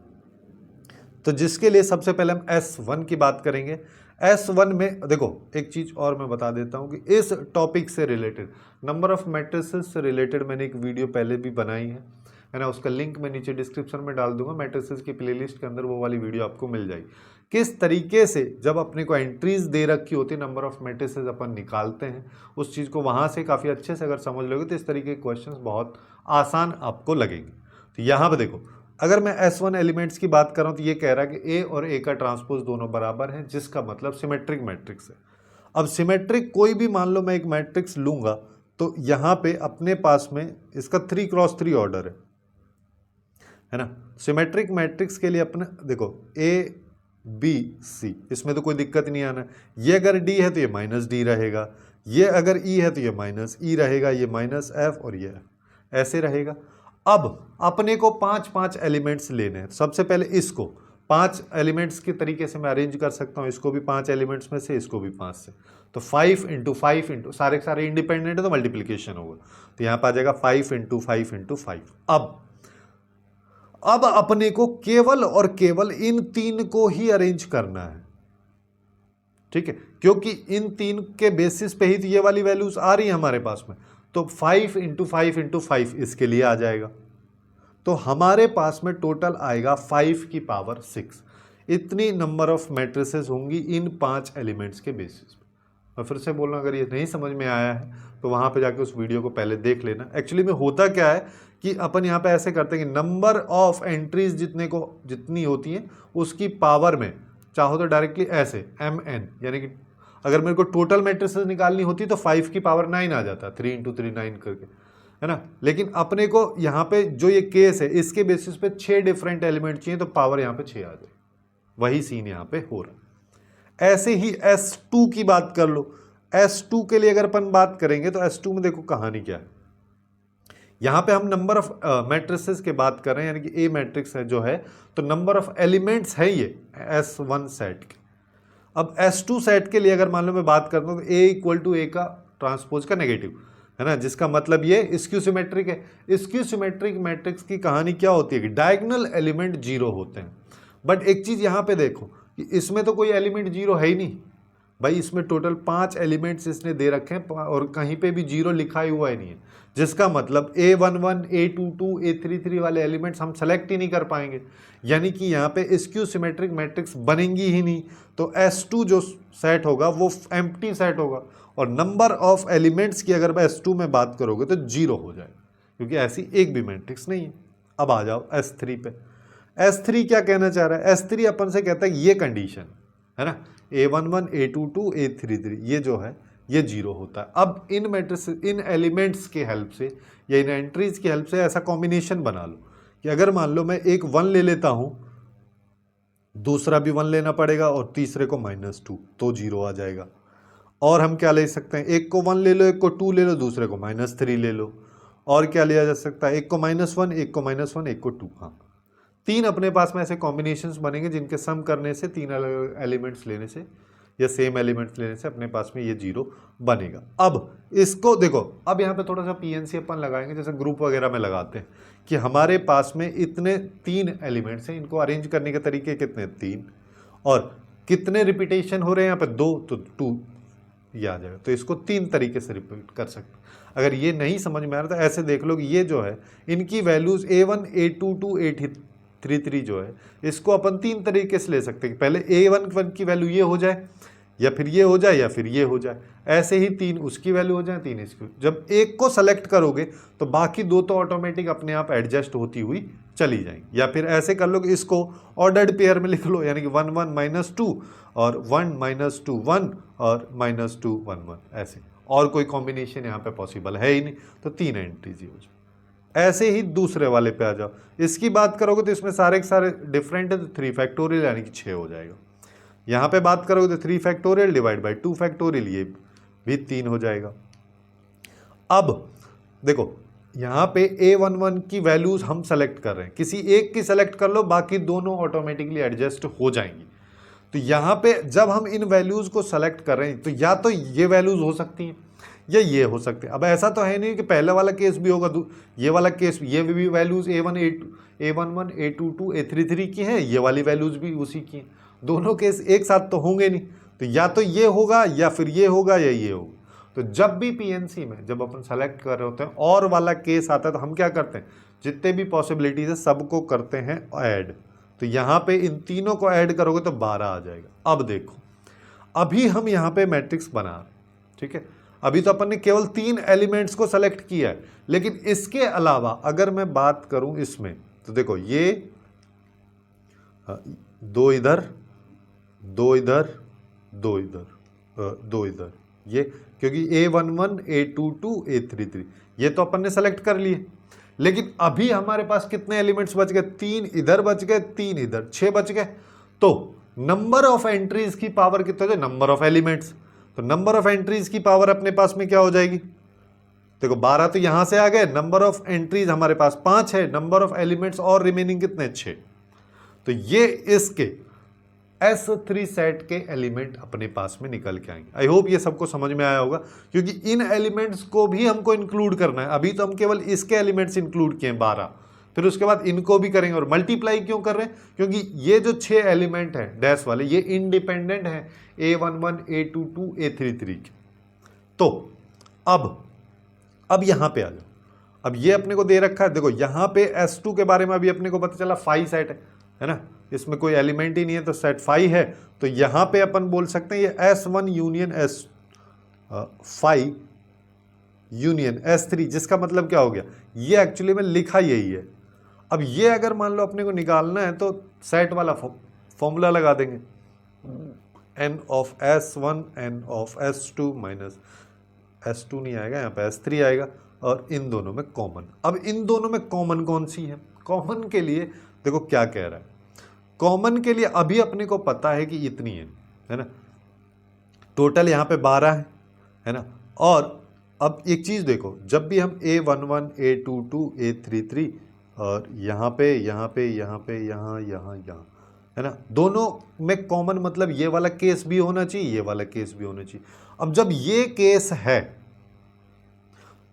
तो जिसके लिए सबसे पहले हम S1 की बात करेंगे। S1 में देखो एक चीज़ और मैं बता देता हूँ कि इस टॉपिक से रिलेटेड, नंबर ऑफ मैट्रिसेस से रिलेटेड मैंने एक वीडियो पहले भी बनाई है ना, उसका लिंक मैं नीचे डिस्क्रिप्शन में डाल दूंगा। मैट्रिसेस की प्लेलिस्ट के अंदर वो वाली वीडियो आपको मिल जाएगी। किस तरीके से जब अपने को एंट्रीज दे रखी होती है, नंबर ऑफ मैट्रिसेस अपन निकालते हैं, उस चीज़ को वहाँ से काफ़ी अच्छे से अगर समझ लोगे तो इस तरीके के क्वेश्चंस बहुत आसान आपको लगेंगे। तो यहाँ पर देखो, अगर मैं S1 एलिमेंट्स की बात कर रहा हूँ तो ये कह रहा है कि A और A का ट्रांसपोज दोनों बराबर हैं, जिसका मतलब सिमेट्रिक मैट्रिक्स है। अब सिमेट्रिक कोई भी मान लो मैं एक मैट्रिक्स लूँगा, तो यहाँ पे अपने पास में इसका 3x3 ऑर्डर है ना। सिमेट्रिक मैट्रिक्स के लिए अपने देखो A B C, इसमें तो कोई दिक्कत नहीं आना। ये अगर D है तो ये -D रहेगा, ये अगर E है तो ये -E रहेगा, ये -F और ये F, ऐसे रहेगा। अब अपने को 5-5 एलिमेंट्स लेने हैं। सबसे पहले इसको 5 एलिमेंट्स के तरीके से मैं अरेंज कर सकता हूँ, इसको भी 5 एलिमेंट्स में से, इसको भी 5 से। तो 5 इंटू 5 इंटू सारे के सारे इंडिपेंडेंट है तो मल्टीप्लीकेशन होगा, तो यहाँ पर आ जाएगा 5 इंटू 5 इंटू 5। अब अपने को केवल और केवल इन 3 को ही अरेंज करना है, ठीक है, क्योंकि इन 3 के बेसिस पे ही तो ये वाली वैल्यूज आ रही है हमारे पास में। तो 5 इंटू 5 इंटू 5 इसके लिए आ जाएगा, तो हमारे पास में टोटल आएगा 5 की पावर 6। इतनी नंबर ऑफ मैट्रिसेस होंगी इन 5 एलिमेंट्स के बेसिस पे। मैं फिर से बोल रहा हूँ, अगर ये नहीं समझ में आया है तो वहाँ पे जाके उस वीडियो को पहले देख लेना। एक्चुअली में होता क्या है कि अपन यहाँ पे ऐसे करते हैं कि नंबर ऑफ एंट्रीज जितनी होती हैं उसकी पावर में चाहो तो डायरेक्टली ऐसे mn, यानी कि अगर मेरे को टोटल मैट्रिसेस निकालनी होती तो 5 की पावर 9 आ जाता, 3 इंटू 3 9 करके, है ना। लेकिन अपने को यहाँ पे जो ये केस है इसके बेसिस पे 6 डिफरेंट एलिमेंट चाहिए, तो पावर यहाँ पे 6 आ जाए। वही सीन यहाँ पे हो रहा है। ऐसे ही S2 की बात कर लो। S2 के लिए अगर अपन बात करेंगे तो S2 में देखो कहानी क्या है। यहाँ पे हम नंबर ऑफ मैट्रिसेस की बात कर रहे हैं, यानी कि A मैट्रिक्स है जो है, तो नंबर ऑफ एलिमेंट्स है ये S1 सेट के। अब S2 सेट के लिए अगर मान लो मैं बात करता हूँ तो A इक्वल टू A का ट्रांसपोज का नेगेटिव, है ना, जिसका मतलब ये स्क्यू सिमेट्रिक है। स्क्यू सिमेट्रिक मैट्रिक्स की कहानी क्या होती है कि डायगोनल एलिमेंट 0 होते हैं। बट एक चीज़ यहाँ पे देखो कि इसमें तो कोई एलिमेंट 0 है ही नहीं भाई, इसमें टोटल 5 एलिमेंट्स इसने दे रखे हैं और कहीं पे भी 0 लिखा ही हुआ ही नहीं है, जिसका मतलब A11, A22, A33 वाले एलिमेंट्स हम सेलेक्ट ही नहीं कर पाएंगे, यानी कि यहाँ पे स्क्यू सिमेट्रिक मैट्रिक्स बनेंगी ही नहीं। तो S2 जो सेट होगा वो एम्प्टी सेट होगा, और नंबर ऑफ एलिमेंट्स की अगर S2 में बात करोगे तो 0 हो जाएगा, क्योंकि ऐसी एक भी मैट्रिक्स नहीं है। अब आ जाओ S3 पे। S3 क्या कहना चाह रहा है? S3 अपन से कहता है ये कंडीशन, है ना, A11, A22, A33 ये जो है ये 0 होता है। अब इन मैट्रिक्स, इन एलिमेंट्स के हेल्प से या इन एंट्रीज की हेल्प से ऐसा कॉम्बिनेशन बना लो कि अगर मान लो मैं एक 1 ले लेता हूं, दूसरा भी 1 लेना पड़ेगा और तीसरे को -2, तो 0 आ जाएगा। और हम क्या ले सकते हैं, एक को 1 ले लो, एक को 2 ले लो, दूसरे को -3 ले लो। और क्या लिया जा सकता है, एक को -1, एक को -1, एक को 2। हाँ, 3 अपने पास में ऐसे कॉम्बिनेशंस बनेंगे जिनके सम करने से 3 अलग एलिमेंट्स लेने से या सेम एलिमेंट्स लेने से अपने पास में ये 0 बनेगा। अब इसको देखो, अब यहाँ पे थोड़ा सा PNC अपन लगाएंगे, जैसे ग्रुप वगैरह में लगाते हैं कि हमारे पास में इतने 3 एलिमेंट्स हैं, इनको अरेंज करने के तरीके कितने, 3, और कितने रिपीटेशन हो रहे हैं यहाँ पे 2, तो 2 ये आ जाएगा। तो इसको 3 तरीके से रिपीट कर सकते हैं। अगर ये नहीं समझ में आ रहा तो ऐसे देख लो कि ये जो है इनकी वैल्यूज A1, A22, A33 जो है इसको अपन 3 तरीके से ले सकते हैं। पहले A11 की वैल्यू ये हो जाए, या फिर ये हो जाए, या फिर ये हो जाए। ऐसे ही 3 उसकी वैल्यू हो जाए, 3 इसकी। जब एक को सेलेक्ट करोगे तो बाकी 2 तो ऑटोमेटिक अपने आप एडजस्ट होती हुई चली जाएंगी। या फिर ऐसे कर लो कि इसको ऑर्डर्ड पेयर में लिख लो, यानी कि 1 1 -2 और 1 -2 1 और -2 1 1, ऐसे। और कोई कॉम्बिनेशन यहाँ पे पॉसिबल है ही नहीं, तो 3 एंट्रीज ही हो जाए। ऐसे ही दूसरे वाले पे आ जाओ, इसकी बात करोगे तो इसमें सारे के सारे डिफरेंट है, तो 3 फैक्टोरियल यानी कि 6 हो जाएगा। यहाँ पे बात करोगे तो 3 फैक्टोरियल डिवाइड बाई 2 फैक्टोरियल, ये भी 3 हो जाएगा। अब देखो यहाँ पे A11 की वैल्यूज हम सेलेक्ट कर रहे हैं, किसी एक की सेलेक्ट कर लो, बाकी दोनों ऑटोमेटिकली एडजस्ट हो जाएंगी। तो यहाँ पे जब हम इन वैल्यूज को सेलेक्ट कर रहे हैं तो या तो ये वैल्यूज हो सकती हैं या ये हो सकते हैं। अब ऐसा तो है नहीं कि पहले वाला केस भी होगा, ये वाला केस, ये भी वैल्यूज A11, A22, A33 की हैं, ये वाली वैल्यूज भी उसी की हैं। दोनों केस एक साथ तो होंगे नहीं, तो या तो ये होगा या फिर ये होगा या ये होगा। तो जब भी PNC में जब अपन सेलेक्ट कर रहे होते हैं और वाला केस आता है तो हम क्या करते हैं, जितने भी पॉसिबिलिटीज है सबको करते हैं ऐड। तो यहाँ पे इन तीनों को ऐड करोगे तो 12 आ जाएगा। अब देखो, अभी हम यहाँ पे मैट्रिक्स बना रहे हैं, ठीक है। अभी तो अपन ने केवल 3 एलिमेंट्स को सेलेक्ट किया है, लेकिन इसके अलावा अगर मैं बात करूं इसमें तो देखो ये 2 इधर, 2 इधर, 2 इधर, 2 इधर, ये क्योंकि A11, A22, A33 ये तो अपन ने सेलेक्ट कर लिए। लेकिन अभी हमारे पास कितने एलिमेंट्स बच गए, 3 इधर बच गए, 3 इधर, 6 बच गए। तो नंबर ऑफ एंट्रीज की पावर कितना हो जाए, नंबर ऑफ एलिमेंट्स। तो नंबर ऑफ एंट्रीज की पावर अपने पास में क्या हो जाएगी, देखो 12 तो यहां से आ गए, नंबर ऑफ एंट्रीज हमारे पास 5 है, नंबर ऑफ एलिमेंट्स और रिमेनिंग कितने 6। तो ये इसके S3 सेट के एलिमेंट अपने पास में निकल के आएंगे। आई होप ये सबको समझ में आया होगा, क्योंकि इन एलिमेंट्स को भी हमको इंक्लूड करना है। अभी तो हम केवल इसके एलिमेंट्स इंक्लूड किए 12, फिर उसके बाद इनको भी करेंगे। और मल्टीप्लाई क्यों कर रहे हैं? क्योंकि ये जो 6 एलिमेंट है डैश वाले, ये इंडिपेंडेंट है A11, A22, A33 के। तो अब यहां पे आ जाओ। अब ये अपने को दे रखा है, देखो यहां पे S2 के बारे में अभी अपने को पता चला 5 सेट है ना, इसमें कोई एलिमेंट ही नहीं है, तो सेट 5 है। तो यहां पे अपन बोल सकते हैं ये S1 union S5 union S3, जिसका मतलब क्या हो गया, ये एक्चुअली में लिखा यही है। अब ये अगर मान लो अपने को निकालना है तो सेट वाला फॉर्मूला लगा देंगे, n of S1 n of S2 minus S2 नहीं आएगा, यहाँ पे S3 आएगा, और इन दोनों में कॉमन। अब इन दोनों में कॉमन कौन सी है? कॉमन के लिए देखो क्या कह रहा है, कॉमन के लिए अभी अपने को पता है कि इतनी है ना, टोटल यहाँ पे 12 है ना। और अब एक चीज देखो, जब भी हम A11, A22, A33 और यहाँ पे यहाँ है ना, दोनों में कॉमन मतलब ये वाला केस भी होना चाहिए, ये वाला केस भी होना चाहिए। अब जब ये केस है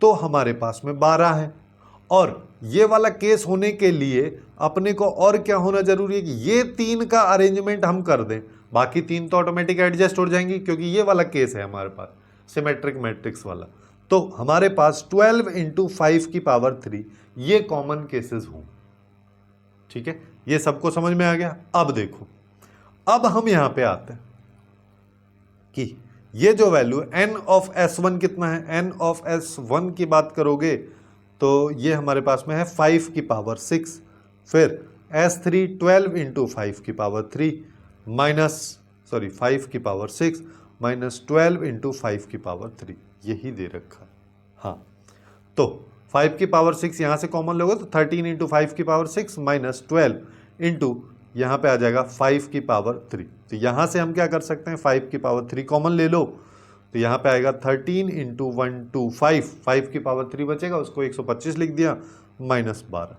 तो हमारे पास में 12 है, और ये वाला केस होने के लिए अपने को और क्या होना जरूरी है कि ये 3 का अरेंजमेंट हम कर दें, बाकी 3 तो ऑटोमेटिक एडजस्ट हो जाएंगी, क्योंकि ये वाला केस है हमारे पास सिमेट्रिक मैट्रिक्स वाला। तो हमारे पास 12 × 5 की पावर 3 ये कॉमन केसेस हों। ठीक है, ये सबको समझ में आ गया। अब देखो, अब हम यहां पे आते हैं कि ये जो वैल्यू n ऑफ S1 कितना है, n ऑफ S1 की बात करोगे तो ये हमारे पास में है 5 की पावर 6, फिर S3 12 × 5 की पावर 3 5 की पावर 6 माइनस 12 × 5 की पावर 3, यही दे रखा है। हाँ, तो 5 की पावर 6 यहाँ से कॉमन लोगे तो 13 × 5 की पावर 6 माइनस 12 इंटू यहाँ पे आ जाएगा 5 की पावर 3। तो यहाँ से हम क्या कर सकते हैं, 5 की पावर 3 कॉमन ले लो, तो यहाँ पे आएगा 13 × 125, 5 की पावर 3 बचेगा, उसको 125 लिख दिया, माइनस 12।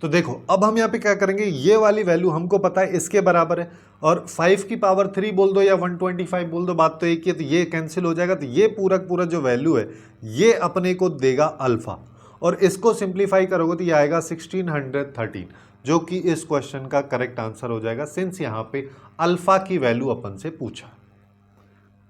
तो देखो अब हम यहाँ पे क्या करेंगे, ये वाली वैल्यू हमको पता है इसके बराबर है, और 5 की पावर 3 बोल दो या 125 बोल दो, बात तो एक ही है, तो ये कैंसिल हो जाएगा। तो ये पूरा जो वैल्यू है ये अपने को देगा अल्फा, और इसको सिंप्लीफाई करोगे तो ये आएगा 1613, जो कि इस क्वेश्चन का करेक्ट आंसर हो जाएगा, सिंस यहाँ पे अल्फा की वैल्यू अपन से पूछा।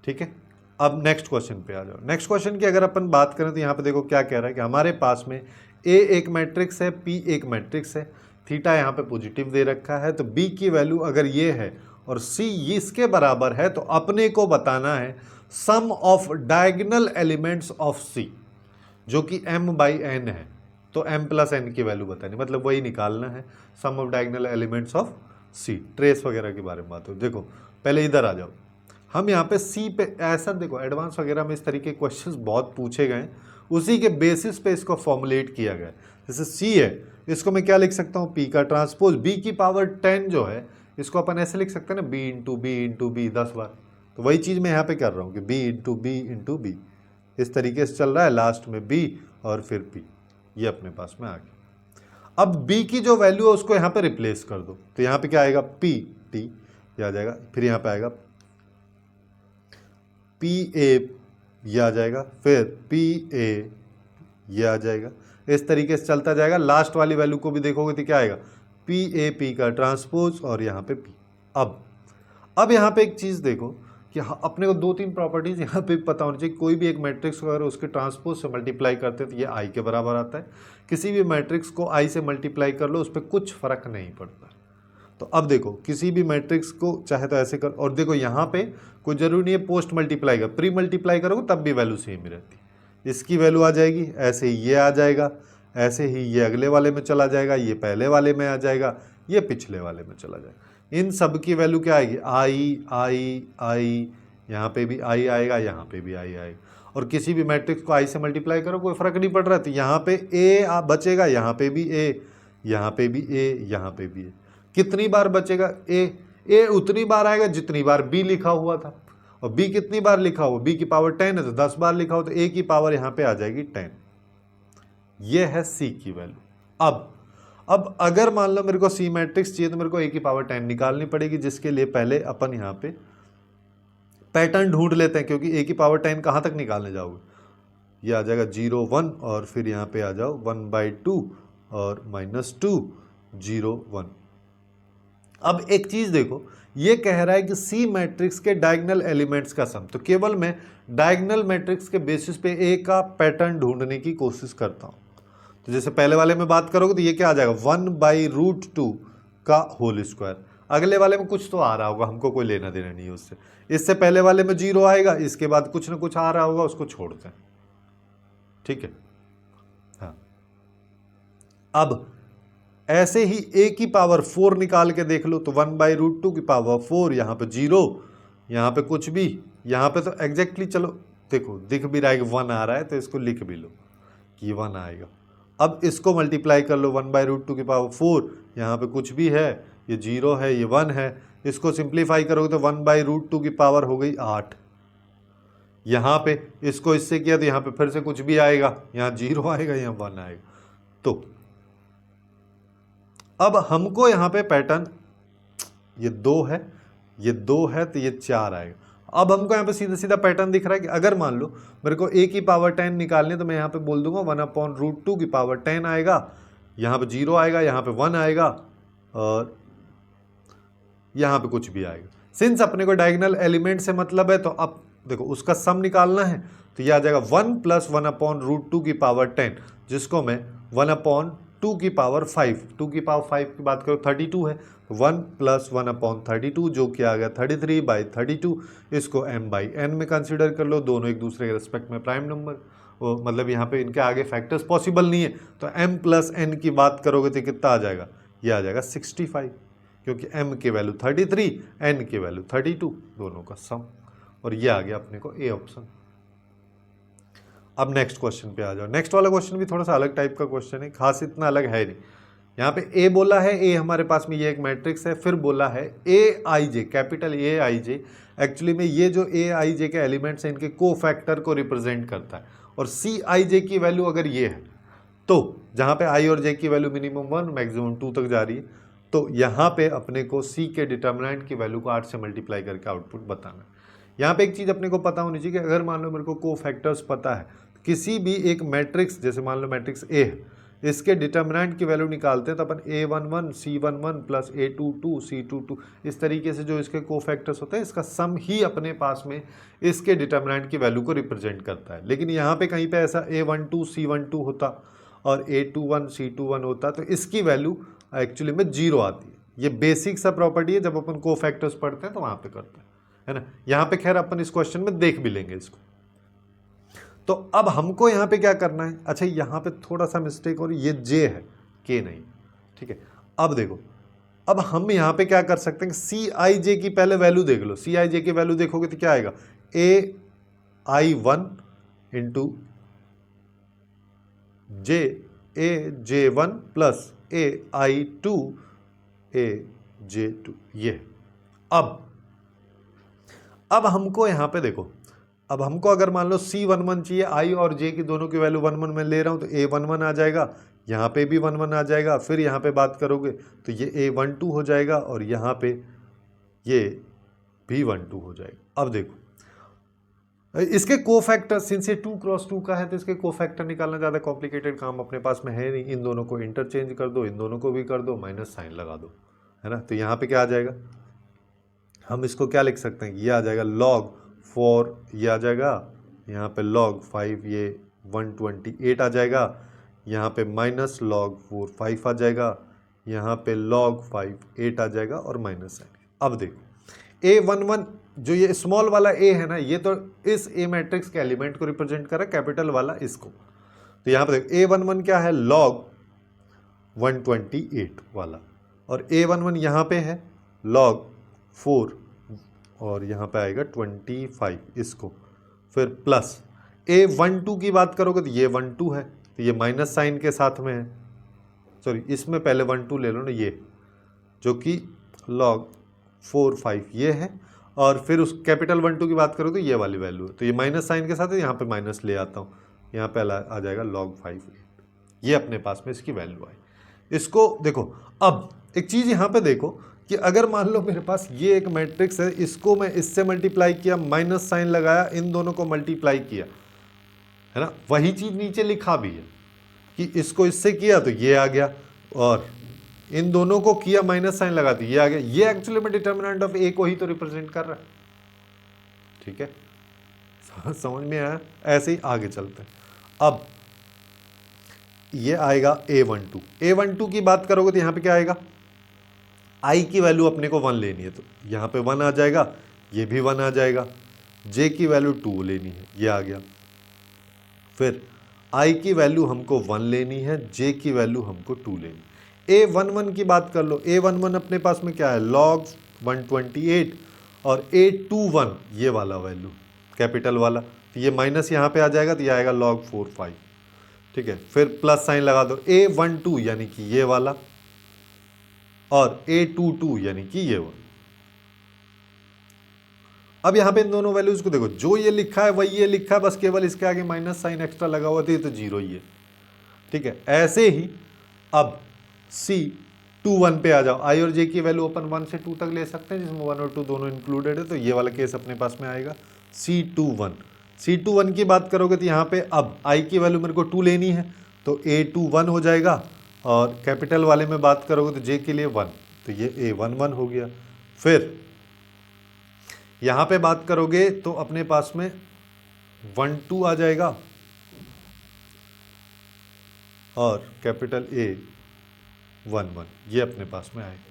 ठीक है, अब नेक्स्ट क्वेश्चन पे आ जाओ। नेक्स्ट क्वेश्चन की अगर अपन बात करें तो यहाँ पे देखो क्या कह रहा है कि हमारे पास में A एक मैट्रिक्स है, P एक मैट्रिक्स है, थीटा यहाँ पे पॉजिटिव दे रखा है, तो B की वैल्यू अगर ये है और C इसके बराबर है, तो अपने को बताना है sum of diagonal elements of C, जो कि m/n है। तो m + n की वैल्यू बतानी, मतलब वही निकालना है, sum of diagonal elements of C। Trace वगैरह के बारे में बात हो। देखो पहले इधर आ जाओ, हम यहाँ पे C पे ऐसा देखो, एडवांस वगैरह में इस तरीके के क्वेश्चंस बहुत पूछे गए, उसी के बेसिस पे इसको फॉर्मुलेट किया गया है। जैसे C है, इसको मैं क्या लिख सकता हूँ, P का ट्रांसपोज, B की पावर 10 जो है इसको अपन ऐसे लिख सकते हैं ना, B × B × B 10 बार। तो वही चीज़ मैं यहाँ पे कर रहा हूँ कि B × B × B, इस तरीके से चल रहा है, लास्ट में B और फिर P, ये अपने पास में आ गया। अब B की जो वैल्यू है उसको यहाँ पे रिप्लेस कर दो, तो यहाँ पे क्या आएगा, PT ये आ जाएगा, फिर यहाँ पे आएगा PA ये आ जाएगा, फिर PA ये आ जाएगा, इस तरीके से चलता जाएगा। लास्ट वाली वैल्यू को भी देखोगे तो क्या आएगा, PA का ट्रांसपोज और यहाँ पे P। अब यहाँ पे एक चीज़ देखो कि अपने को 2-3 प्रॉपर्टीज यहाँ पे पता होनी चाहिए। कोई भी एक मैट्रिक्स को अगर उसके ट्रांसपोज से मल्टीप्लाई करते हैं तो ये I के बराबर आता है। किसी भी मैट्रिक्स को I से मल्टीप्लाई कर लो, उस पर कुछ फर्क नहीं पड़ता। तो अब देखो किसी भी मैट्रिक्स को चाहे तो ऐसे कर, और देखो यहाँ पे कोई जरूरी नहीं है पोस्ट मल्टीप्लाई कर, प्री मल्टीप्लाई करोगे तब भी वैल्यू सेम ही रहती है। इसकी वैल्यू आ जाएगी, ऐसे ही ये आ जाएगा, ऐसे ही ये अगले वाले में चला जाएगा, ये पहले वाले में आ जाएगा, ये पिछले वाले में चला जाएगा। इन सब की वैल्यू क्या आएगी, आई, यहाँ पे भी आई आएगा, यहाँ पे भी आई आएगा। और किसी भी मैट्रिक्स को आई से मल्टीप्लाई करो कोई फर्क नहीं पड़ रहा, तो यहाँ पे ए बचेगा, यहाँ पे भी ए, यहाँ पे भी ए, यहाँ पे भी ए। कितनी बार बचेगा ए उतनी बार आएगा जितनी बार बी लिखा हुआ था, और बी कितनी बार लिखा हुआ, बी की पावर 10 है तो 10 बार लिखा हो, तो ए की पावर यहाँ पे आ जाएगी 10। ये है सी की वैल्यू। अब अगर मान लो मेरे को सी मैट्रिक्स चाहिए तो मेरे को ए की पावर 10 निकालनी पड़ेगी, जिसके लिए पहले अपन यहाँ पे पैटर्न ढूंढ लेते हैं, क्योंकि ए की पावर 10 कहाँ तक निकालने जाओगे, ये आ जाएगा 0 1 और फिर यहाँ पे आ जाओ 1/2 और -2 0 1। अब एक चीज देखो, ये कह रहा है कि सी मैट्रिक्स के डायगोनल एलिमेंट्स का सम, तो केवल मैं डायगोनल मैट्रिक्स के बेसिस पे ए का पैटर्न ढूंढने की कोशिश करता हूं। तो जैसे पहले वाले में बात करोगे तो ये क्या आ जाएगा 1/√2 का होल स्क्वायर। अगले वाले में कुछ तो आ रहा होगा, हमको कोई लेना देना नहीं है उससे। इससे पहले वाले में 0 आएगा, इसके बाद कुछ ना कुछ आ रहा होगा, उसको छोड़ते हैं। ठीक है, हाँ। अब ऐसे ही a की पावर 4 निकाल के देख लो, तो 1/√2 की पावर 4, यहाँ पे 0, यहाँ पे कुछ भी, यहाँ पे तो एग्जैक्टली चलो देखो दिख भी रहा है कि 1 आ रहा है, तो इसको लिख भी लो कि 1 आएगा। अब इसको मल्टीप्लाई कर लो 1/√2 की पावर 4, यहाँ पे कुछ भी है, ये 0 है, ये 1 है, इसको सिंप्लीफाई करोगे तो 1/√2 की पावर हो गई 8। यहाँ पे इसको इससे किया तो यहाँ पे फिर से कुछ भी आएगा, यहाँ 0 आएगा, यहाँ 1 आएगा। तो अब हमको यहाँ पे पैटर्न, ये 2 है, ये 2 है, तो ये 4 आएगा। अब हमको यहाँ पे सीधा सीधा पैटर्न दिख रहा है कि अगर मान लो मेरे को a की पावर 10 निकालनी है, तो मैं यहाँ पे बोल दूंगा 1/√2 की पावर 10 आएगा, यहाँ पे 0 आएगा, यहाँ पे 1 आएगा और यहाँ पे कुछ भी आएगा। सिंस अपने को डायगोनल एलिमेंट से मतलब है, तो अब देखो उसका सम निकालना है, तो ये आ जाएगा 1 + 1/√2 की पावर 10, जिसको मैं 1/2 की पावर 5, 2 की पावर 5 की बात करो 32 है, तो 1 + 1/32 जो कि आ गया 33/32। इसको m/n में कंसिडर कर लो, दोनों एक दूसरे के रिस्पेक्ट में प्राइम नंबर, वो मतलब यहाँ पे इनके आगे फैक्टर्स पॉसिबल नहीं है, तो m + n की बात करोगे तो कितना आ जाएगा, ये आ जाएगा 65, क्योंकि m की वैल्यू 33, n की वैल्यू 32, दोनों का सम, और ये आ गया अपने को ए ऑप्शन। अब नेक्स्ट क्वेश्चन पे आ जाओ। नेक्स्ट वाला क्वेश्चन भी थोड़ा सा अलग टाइप का क्वेश्चन है, खास इतना अलग है नहीं। यहाँ पे ए बोला है, ए हमारे पास में ये एक मैट्रिक्स है, फिर बोला है AIJ, कैपिटल AIJ, एक्चुअली में ये जो AIJ के एलिमेंट्स हैं इनके को फैक्टर को रिप्रेजेंट करता है, और CIJ की वैल्यू अगर ये है, तो जहाँ पे I और J की वैल्यू मिनिमम 1 मैक्सिमम 2 तक जा रही है, तो यहाँ पे अपने को C के डिटर्मिनेंट की वैल्यू को 8 से मल्टीप्लाई करके आउटपुट बताना है। यहाँ पे एक चीज़ अपने को पता होनी चाहिए कि अगर मान लो मेरे को कोफैक्टर्स पता है, किसी भी एक मैट्रिक्स, जैसे मान लो मैट्रिक्स A है, इसके डिटर्मिनेंट की वैल्यू निकालते हैं तो अपन A11 C11 + A22 C22 इस तरीके से जो इसके कोफैक्टर्स होते हैं, इसका सम ही अपने पास में इसके डिटर्मिनेंट की वैल्यू को रिप्रेजेंट करता है। लेकिन यहाँ पे कहीं पे ऐसा A12 C12 होता और A21 C21 होता, तो इसकी वैल्यू एक्चुअली में 0 आती है। ये बेसिक सा प्रॉपर्टी है, जब अपन कोफैक्टर्स पढ़ते हैं तो वहाँ पे करते हैं, है ना। यहाँ पे खैर अपन इस क्वेश्चन में देख भी लेंगे इसको। तो अब हमको यहाँ पे क्या करना है, अच्छा यहाँ पे थोड़ा सा मिस्टेक और ये J है, K नहीं, ठीक है। अब देखो, अब हम यहाँ पे क्या कर सकते हैं, CIJ की पहले वैल्यू देख लो। CIJ की वैल्यू देखोगे तो क्या आएगा, AI1 × AJ1 + AI2 AJ2, ये। अब हमको यहाँ पे देखो, अब हमको अगर मान लो C11 चाहिए, I और J की दोनों की वैल्यू 1 1 में ले रहा हूँ, तो A11 आ जाएगा, यहाँ पे भी 1 1 आ जाएगा, फिर यहाँ पे बात करोगे तो ये A12 हो जाएगा, और यहाँ पे ये भी 12 हो जाएगा। अब देखो इसके कोफैक्टर, सिंस ये 2 × 2 का है, तो इसके कोफैक्टर निकालना ज़्यादा कॉम्प्लिकेटेड काम अपने पास में है नहीं। इन दोनों को इंटरचेंज कर दो, इन दोनों को भी कर दो, माइनस साइन लगा दो, है ना। तो यहाँ पे क्या आ जाएगा, हम इसको क्या लिख सकते हैं, ये आ जाएगा log 4, ये आ जाएगा यहाँ पे log 5, ये 128 आ जाएगा, यहाँ पे -log 4 5 आ जाएगा, यहाँ पे log 5 8 आ जाएगा और माइनस साइन। अब देखो A11 जो ये स्मॉल वाला A है ना, ये तो इस A मैट्रिक्स के एलिमेंट को रिप्रेजेंट कर रहा है, कैपिटल वाला इसको। तो यहाँ पे देखो A11 क्या है, log 128 वाला, और A11 यहाँ पे है log 4, और यहाँ पे आएगा 25 इसको, फिर प्लस A12 की बात करोगे तो ये 12 है, तो ये माइनस साइन के साथ में है, सॉरी इसमें पहले 12 ले लो ना, ये जो कि log 4 5 ये है, और फिर उस कैपिटल 12 की बात करो तो ये वाली वैल्यू है, तो ये माइनस साइन के साथ है, यहाँ पे माइनस ले आता हूँ, यहाँ पे आ जाएगा log 5 8। ये अपने पास में इसकी वैल्यू आई। इसको देखो, अब एक चीज़ यहाँ पे देखो कि अगर मान लो मेरे पास ये एक मैट्रिक्स है, इसको मैं इससे मल्टीप्लाई किया, माइनस साइन लगाया, इन दोनों को मल्टीप्लाई किया, है ना, वही चीज़ नीचे लिखा भी है कि इसको इससे किया तो ये आ गया, और इन दोनों को किया माइनस साइन लगा दिया, ये आ गया। ये एक्चुअली में डिटर्मिनेंट ऑफ ए को ही तो रिप्रेजेंट कर रहा है। ठीक है, समझ में आया? ऐसे ही आगे चलते हैं। अब ये आएगा a12। a12 की बात करोगे तो यहाँ पे क्या आएगा, i की वैल्यू अपने को 1 लेनी है, तो यहाँ पे 1 आ जाएगा, ये भी 1 आ जाएगा। j की वैल्यू 2 लेनी है, ये आ गया। फिर i की वैल्यू हमको 1 लेनी है, j की वैल्यू हमको 2 लेनी है। a11 की बात कर लो, a11 अपने पास में क्या है, log 128, और a21 ये वाला वैल्यू कैपिटल वाला, तो ये माइनस यहाँ पे आ जाएगा, तो ये आएगा log 45। ठीक है, फिर प्लस साइन लगा दो, a12 यानी कि ये वाला, और a22 यानी कि ये वाला। अब यहाँ पे इन दोनों वैल्यूज को देखो, जो ये लिखा है वही ये लिखा है, बस केवल इसके आगे माइनस साइन एक्स्ट्रा लगा हुआ था, तो 0 ही है। ठीक है, ऐसे ही अब C21 पे आ जाओ, i और j की वैल्यू अपन 1 से 2 तक ले सकते हैं, जिसमें 1 और 2 दोनों इंक्लूडेड है, तो ये वाला केस अपने पास में आएगा। C21 की बात करोगे तो यहाँ पे अब i की वैल्यू मेरे को 2 लेनी है, तो a21 हो जाएगा, और कैपिटल वाले में बात करोगे तो j के लिए 1, तो ये a11 हो गया। फिर यहाँ पे बात करोगे तो अपने पास में 1 2 आ जाएगा, और कैपिटल A11 ये अपने पास में आएगा।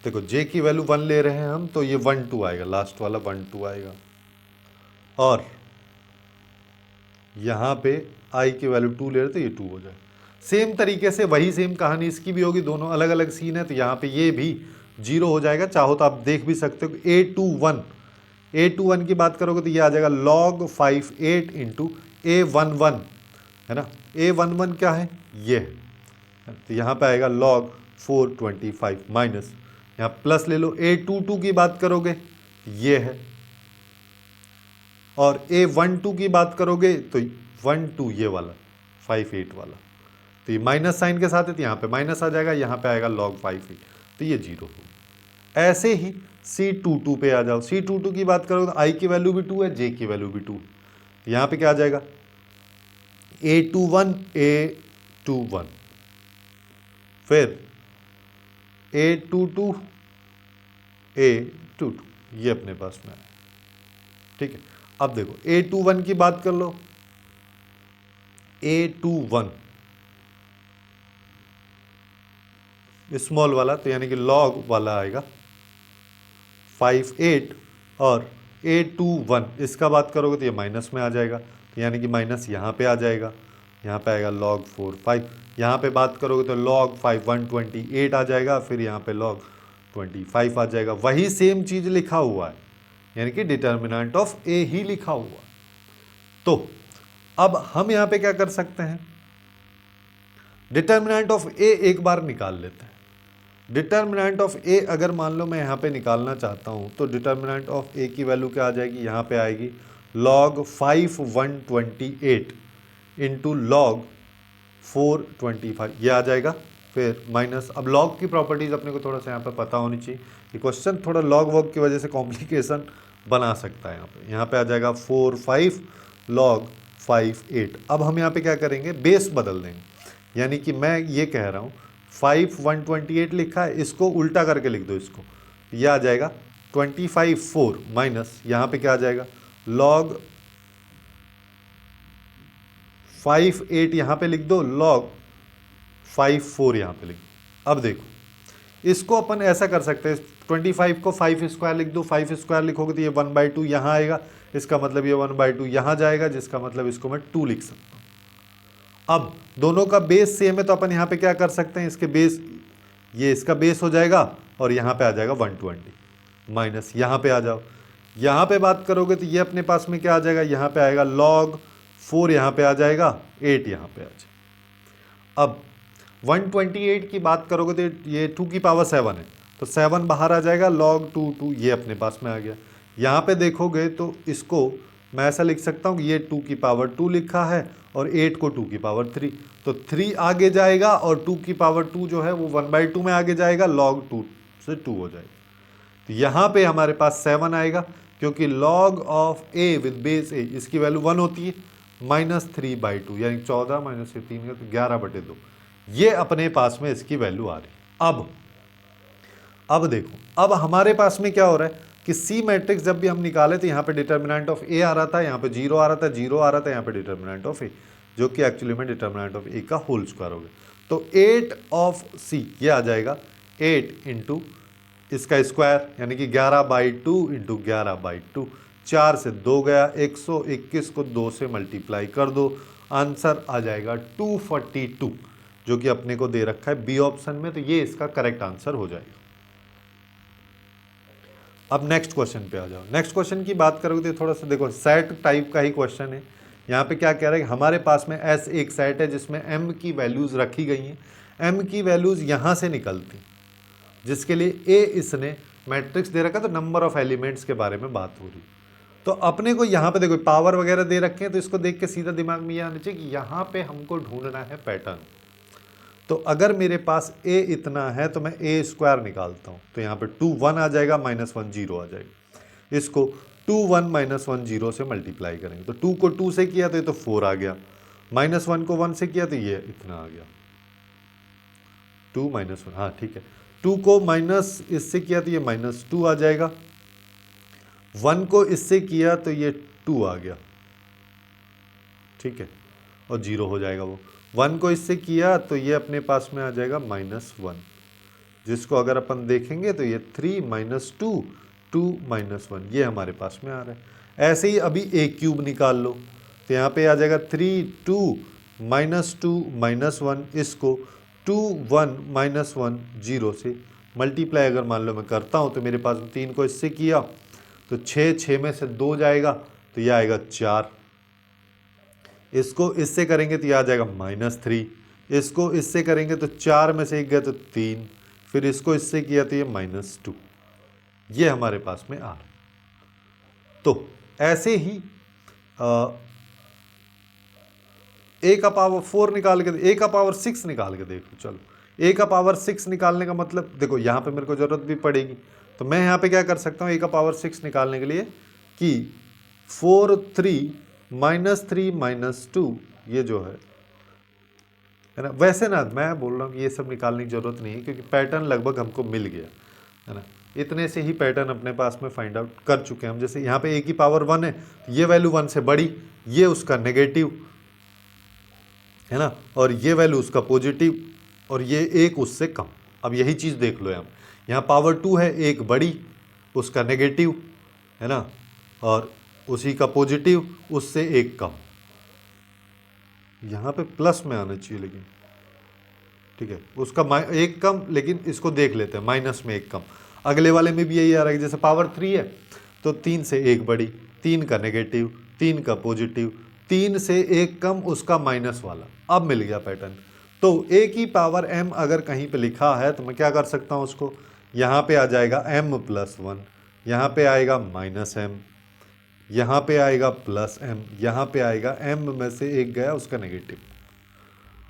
देखो j की वैल्यू 1 ले रहे हैं हम, तो ये 1 2 आएगा, लास्ट वाला 1 2 आएगा, और यहाँ पे i की वैल्यू 2 ले रहे तो ये 2 हो जाए। सेम तरीके से वही सेम कहानी इसकी भी होगी, दोनों अलग अलग सीन है, तो यहाँ पे ये भी 0 हो जाएगा। चाहो तो आप देख भी सकते हो कि a21 की बात करोगे तो ये आ जाएगा log 58 इंटू a11, है ना। a11 क्या है, ये है, तो यहाँ पे आएगा log 425 माइनस, यहाँ प्लस ले लो। a22 की बात करोगे ये है, और a12 की बात करोगे तो 1 2 ये वाला 58 वाला, तो ये माइनस साइन के साथ है, तो यहाँ पे माइनस आ जाएगा, यहाँ पे आएगा log 58, तो ये 0 हो। ऐसे ही C22 पे आ जाओ, C22 की बात करोगे तो i की वैल्यू भी 2 है, j की वैल्यू भी 2 है, तो यहाँ पे क्या आ जाएगा, a21 फिर a22 ये अपने पास में आया। ठीक है, अब देखो a21 की बात कर लो, a21 स्मॉल वाला, तो यानी कि log वाला आएगा 58, और a21 इसका बात करोगे तो ये माइनस में आ जाएगा, तो यानी कि माइनस यहाँ पे आ जाएगा, यहाँ पे आएगा log 45। यहाँ पे बात करोगे तो log 128 आ जाएगा, फिर यहाँ पे log 25 आ जाएगा। वही सेम चीज़ लिखा हुआ है, यानी कि डिटर्मिनेंट ऑफ ए ही लिखा हुआ। तो अब हम यहाँ पे क्या कर सकते हैं, डिटर्मिनेंट ऑफ ए एक बार निकाल लेते हैं। डिटर्मिनेंट ऑफ ए अगर मान लो मैं यहाँ पे निकालना चाहता हूँ, तो डिटर्मिनेंट ऑफ ए की वैल्यू क्या आ जाएगी, यहाँ पे आएगी log 5128 इंटू log 425, ये आ जाएगा। फिर माइनस, अब log की प्रॉपर्टीज अपने को थोड़ा सा यहाँ पे पता होनी चाहिए, ये क्वेश्चन थोड़ा log वॉग की वजह से कॉम्प्लिकेशन बना सकता है। यहाँ पे आ जाएगा 45 log 58। अब हम यहाँ पे क्या करेंगे, बेस बदल देंगे, यानी कि मैं ये कह रहा हूँ 5128 लिखा है, इसको उल्टा करके लिख दो, इसको यह आ जाएगा 25 4 माइनस, यहाँ पे क्या आ जाएगा log 58 यहाँ पे लिख दो, log 54 यहाँ पे लिख दो। अब देखो इसको अपन ऐसा कर सकते हैं, 25 को 5 स्क्वायर लिख दो, 5 स्क्वायर लिखोगे तो ये 1/2 यहाँ आएगा, इसका मतलब ये 1/2 यहाँ जाएगा, जिसका मतलब इसको मैं 2 लिख सकता हूँ। अब दोनों का बेस सेम है, तो अपन यहाँ पे क्या कर सकते हैं, इसके बेस, ये इसका बेस हो जाएगा, और यहाँ पे आ जाएगा 120 माइनस, यहाँ पे आ जाओ, यहाँ पे बात करोगे तो ये अपने पास में क्या आ जाएगा, यहाँ पे आएगा log 4, यहाँ पे आ जाएगा 8, यहाँ पे आ जाएगा। अब 128 की बात करोगे तो ये 2 की पावर 7 है, तो 7 बाहर आ जाएगा, log 2 ये अपने पास में आ गया। यहाँ पे देखोगे तो इसको मैं ऐसा लिख सकता हूँ कि ये 2 की पावर 2 लिखा है, और 8 को 2 की पावर 3, तो 3 आगे जाएगा और 2 की पावर 2 जो है वो 1/2 में आगे जाएगा, log 2 से 2 हो जाएगा। तो यहाँ पे हमारे पास 7 आएगा, क्योंकि log of a with base a इसकी वैल्यू 1 होती है, -3/2 यानी 14 माइनस 3 का तो 11/2, ये अपने पास में इसकी वैल्यू आ रही है। अब देखो, अब हमारे पास में क्या हो रहा है कि सी मैट्रिक्स जब भी हम निकाले तो यहाँ पे डिटर्मिनेंट ऑफ ए आ रहा था, यहाँ पे 0 आ रहा था, 0 आ रहा था, यहाँ पे डिटर्मिनेंट ऑफ ए, जो कि एक्चुअली में डिटर्मिनेंट ऑफ ए का होल स्क्वायर हो गया। तो 8 ऑफ सी ये आ जाएगा 8 इंटू इसका स्क्वायर यानी कि 11/2 इंटू 11/2, 4 से 2 गया, 121 को 2 से मल्टीप्लाई कर दो, आंसर आ जाएगा 242, जो कि अपने को दे रखा है बी ऑप्शन में, तो ये इसका करेक्ट आंसर हो जाएगा। अब नेक्स्ट क्वेश्चन पे आ जाओ। नेक्स्ट क्वेश्चन की बात करोगे तो थोड़ा सा देखो, सेट टाइप का ही क्वेश्चन है। यहाँ पे क्या कह रहा है कि हमारे पास में एस एक सेट है जिसमें एम की वैल्यूज़ रखी गई हैं, एम की वैल्यूज़ यहाँ से निकलती, जिसके लिए ए इसने मैट्रिक्स दे रखा, तो नंबर ऑफ एलिमेंट्स के बारे में बात हो रही। तो अपने को यहाँ पे देखो पावर वगैरह दे रखे हैं, तो इसको देख के सीधा दिमाग में ये आना चाहिए कि यहाँ पे हमको ढूंढना है पैटर्न। तो अगर मेरे पास a इतना है तो मैं a स्क्वायर निकालता हूँ, तो यहाँ पे 2 1 आ जाएगा, -1 0 आ जाएगा। इसको 2 1 -1 0 से मल्टीप्लाई करेंगे, तो 2 को 2 से किया तो ये तो 4 आ गया, -1 को 1 से किया तो ये इतना आ गया, 2 -1, हाँ ठीक है। 2 को माइनस इससे किया तो ये -2 आ जाएगा, 1 को इससे किया तो ये 2 आ गया, ठीक है, और 0 हो जाएगा वो। 1 को इससे किया तो ये अपने पास में आ जाएगा -1, जिसको अगर अपन देखेंगे तो ये 3 -2 2 -1 ये हमारे पास में आ रहा है। ऐसे ही अभी a क्यूब निकाल लो, तो यहाँ पे आ जाएगा 3 2 -2 -1, इसको 2 1 -1 0 से मल्टीप्लाई अगर मान लो मैं करता हूँ तो मेरे पास 3 को इससे किया तो 6 में से 2 जाएगा तो ये आएगा 4, इसको इससे करेंगे तो यह आ जाएगा -3, इसको इससे करेंगे तो 4 में से 1 गया तो 3, फिर इसको इससे किया तो ये -2, ये हमारे पास में आ रहा। तो ऐसे ही a का पावर 4 निकाल के, a का पावर 6 निकाल के देखो। चलो a का पावर 6 निकालने का मतलब देखो यहाँ पे मेरे को जरूरत भी पड़ेगी, तो मैं यहाँ पे क्या कर सकता हूँ a का पावर 6 निकालने के लिए कि 4 3 -3 -2 ये जो है ना, वैसे ना मैं बोल रहा हूँ कि ये सब निकालने की ज़रूरत नहीं है, क्योंकि पैटर्न लगभग हमको मिल गया है ना, इतने से ही पैटर्न अपने पास में फाइंड आउट कर चुके हैं हम। जैसे यहाँ पे a की पावर 1 है, ये वैल्यू 1 से बड़ी, ये उसका नेगेटिव है ना, और ये वैल्यू उसका पॉजिटिव, और ये एक उससे कम। अब यही चीज़ देख लो, यहाँ पावर 2 है, एक बड़ी उसका नेगेटिव है ना, और उसी का पॉजिटिव उससे एक कम, यहाँ पे प्लस में आना चाहिए लेकिन, ठीक है, उसका एक कम, लेकिन इसको देख लेते हैं माइनस में एक कम। अगले वाले में भी यही आ रहा है, जैसे पावर 3 है तो 3 से एक बड़ी, 3 का नेगेटिव, 3 का पॉजिटिव, 3 से एक कम उसका माइनस वाला। अब मिल गया पैटर्न। तो a की पावर m अगर कहीं पे लिखा है तो मैं क्या कर सकता हूँ, उसको यहाँ पे आ जाएगा m+1, यहाँ पे आएगा -m, यहाँ पे आएगा +m, यहाँ पे आएगा m में से एक गया उसका नेगेटिव।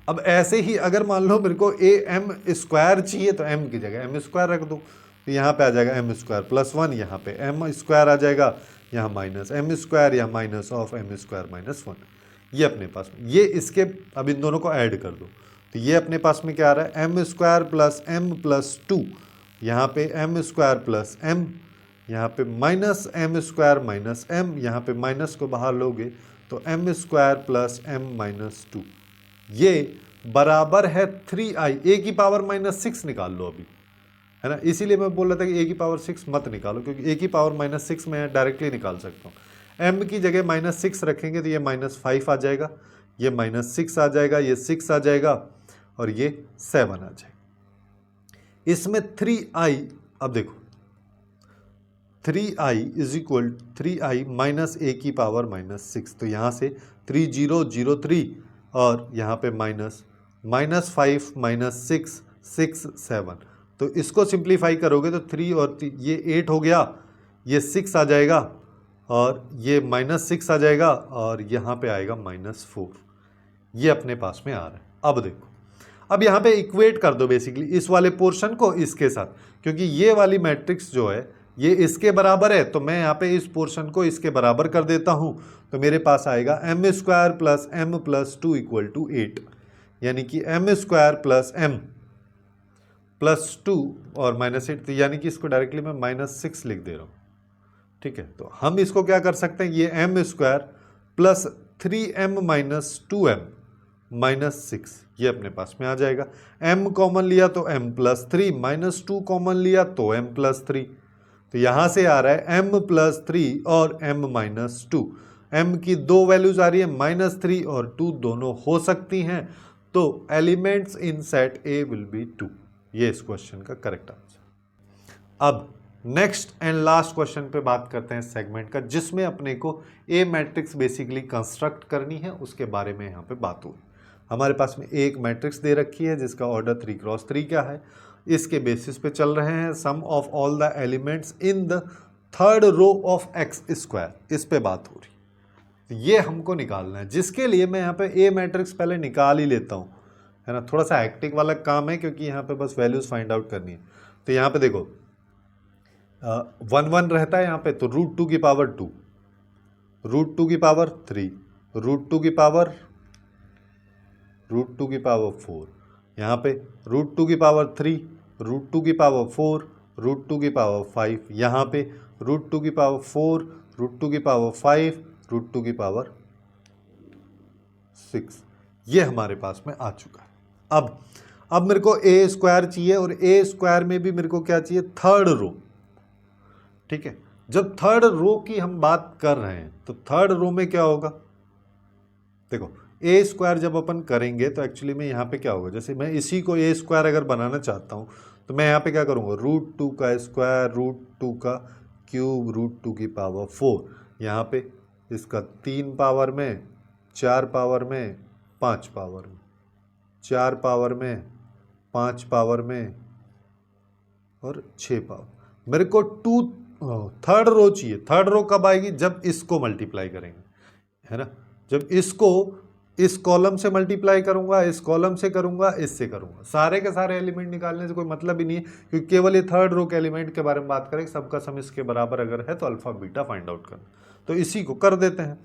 अब ऐसे ही अगर मान लो मेरे को m² चाहिए तो m की जगह m² रख दो, तो यहाँ पे आ जाएगा m² +1, यहाँ पे m² आ जाएगा, यहाँ -m², या -m²-1, ये अपने पास में, ये इसके अब इन दोनों को ऐड कर दो, तो ये अपने पास में क्या आ रहा है, m² + m+2, यहाँ पे m² + m, यहाँ पे -m² - m, यहाँ पे माइनस को बाहर लोगे तो m² + m-2, ये बराबर है 3i। a की पावर -6 निकाल लो अभी, है ना, इसीलिए मैं बोल रहा था कि a की पावर 6 मत निकालो, क्योंकि a की पावर -6 मैं डायरेक्टली निकाल सकता हूँ। m की जगह -6 रखेंगे तो ये -5 आ जाएगा, ये -6 आ जाएगा, ये 6 आ जाएगा, और ये 7 आ जाएगा। इसमें 3i, अब देखो 3i = 3i - a की पावर -6, तो यहाँ से 3 0 0 3, और यहाँ पे -5 -6 6 7, तो इसको सिंप्लीफाई करोगे तो 3 और ये 8 हो गया, ये 6 आ जाएगा, और ये -6 आ जाएगा, और यहाँ पे आएगा -4, ये अपने पास में आ रहा है। अब देखो, अब यहाँ पे इक्वेट कर दो बेसिकली इस वाले पोर्शन को इसके साथ, क्योंकि ये वाली मैट्रिक्स जो है ये इसके बराबर है, तो मैं यहाँ पे इस पोर्शन को इसके बराबर कर देता हूँ, तो मेरे पास आएगा m square plus m plus 2 equal to 8, यानी कि m square plus m plus 2 और माइनस 8, यानी कि इसको डायरेक्टली मैं -6 लिख दे रहा हूँ। ठीक है, तो हम इसको क्या कर सकते हैं, ये m square plus 3m minus 2m minus 6 ये अपने पास में आ जाएगा। m कॉमन लिया तो m प्लस 3, माइनस 2 कॉमन लिया तो m प्लस 3, तो यहाँ से आ रहा है m प्लस 3 और m माइनस 2। m की दो वैल्यूज आ रही है, -3 और 2 दोनों हो सकती हैं, तो elements in set A will be 2। ये इस क्वेश्चन का करेक्ट आंसर। अब नेक्स्ट एंड लास्ट क्वेश्चन पे बात करते हैं सेगमेंट का, जिसमें अपने को ए मैट्रिक्स बेसिकली कंस्ट्रक्ट करनी है, उसके बारे में यहाँ पे बात हुई। हमारे पास में एक मैट्रिक्स दे रखी है जिसका ऑर्डर 3x3 का है, इसके बेसिस पे चल रहे हैं sum of all the elements in the third row of X square, इस पे बात हो रही। तो ये हमको निकालना है, जिसके लिए मैं यहाँ पे ए मैट्रिक्स पहले निकाल ही लेता हूँ, है ना। थोड़ा सा हैक्टिक वाला काम है, क्योंकि यहाँ पे बस वैल्यूज फाइंड आउट करनी है। तो यहाँ पे देखो 1 1 रहता है यहाँ पे, तो √2 की पावर 2, √2 की पावर 3, √2 की पावर 4, यहाँ पे √2 की पावर 3, √2 की पावर 4, √2 की पावर 5, यहाँ पे √2 की पावर 4, √2 की पावर 5, √2 की पावर 6, ये हमारे पास में आ चुका है। अब मेरे को ए स्क्वायर चाहिए, और ए स्क्वायर में भी मेरे को क्या चाहिए, थर्ड रो। ठीक है, जब थर्ड रो की हम बात कर रहे हैं, तो थर्ड रो में क्या होगा, देखो ए स्क्वायर जब अपन करेंगे तो एक्चुअली में यहाँ पे क्या होगा, जैसे मैं इसी को ए स्क्वायर अगर बनाना चाहता हूँ, तो मैं यहाँ पे क्या करूँगा, √2 का स्क्वायर, √2 का क्यूब, √2 की पावर 4, यहाँ पे इसका 3 पावर में, 4 पावर में, 5 पावर में, 4 पावर में, 5 पावर में और 6 पावर। मेरे को थर्ड रो चाहिए। थर्ड रो कब आएगी, जब इसको मल्टीप्लाई करेंगे, है ना। जब इसको इस कॉलम से मल्टीप्लाई करूंगा, इस कॉलम से करूंगा, इससे करूंगा, सारे के सारे एलिमेंट निकालने से कोई मतलब ही नहीं है, क्योंकि केवल ये थर्ड रो के एलिमेंट के बारे में बात करें, सबका सम इसके बराबर अगर है तो अल्फा बीटा फाइंड आउट करना, तो इसी को कर देते हैं।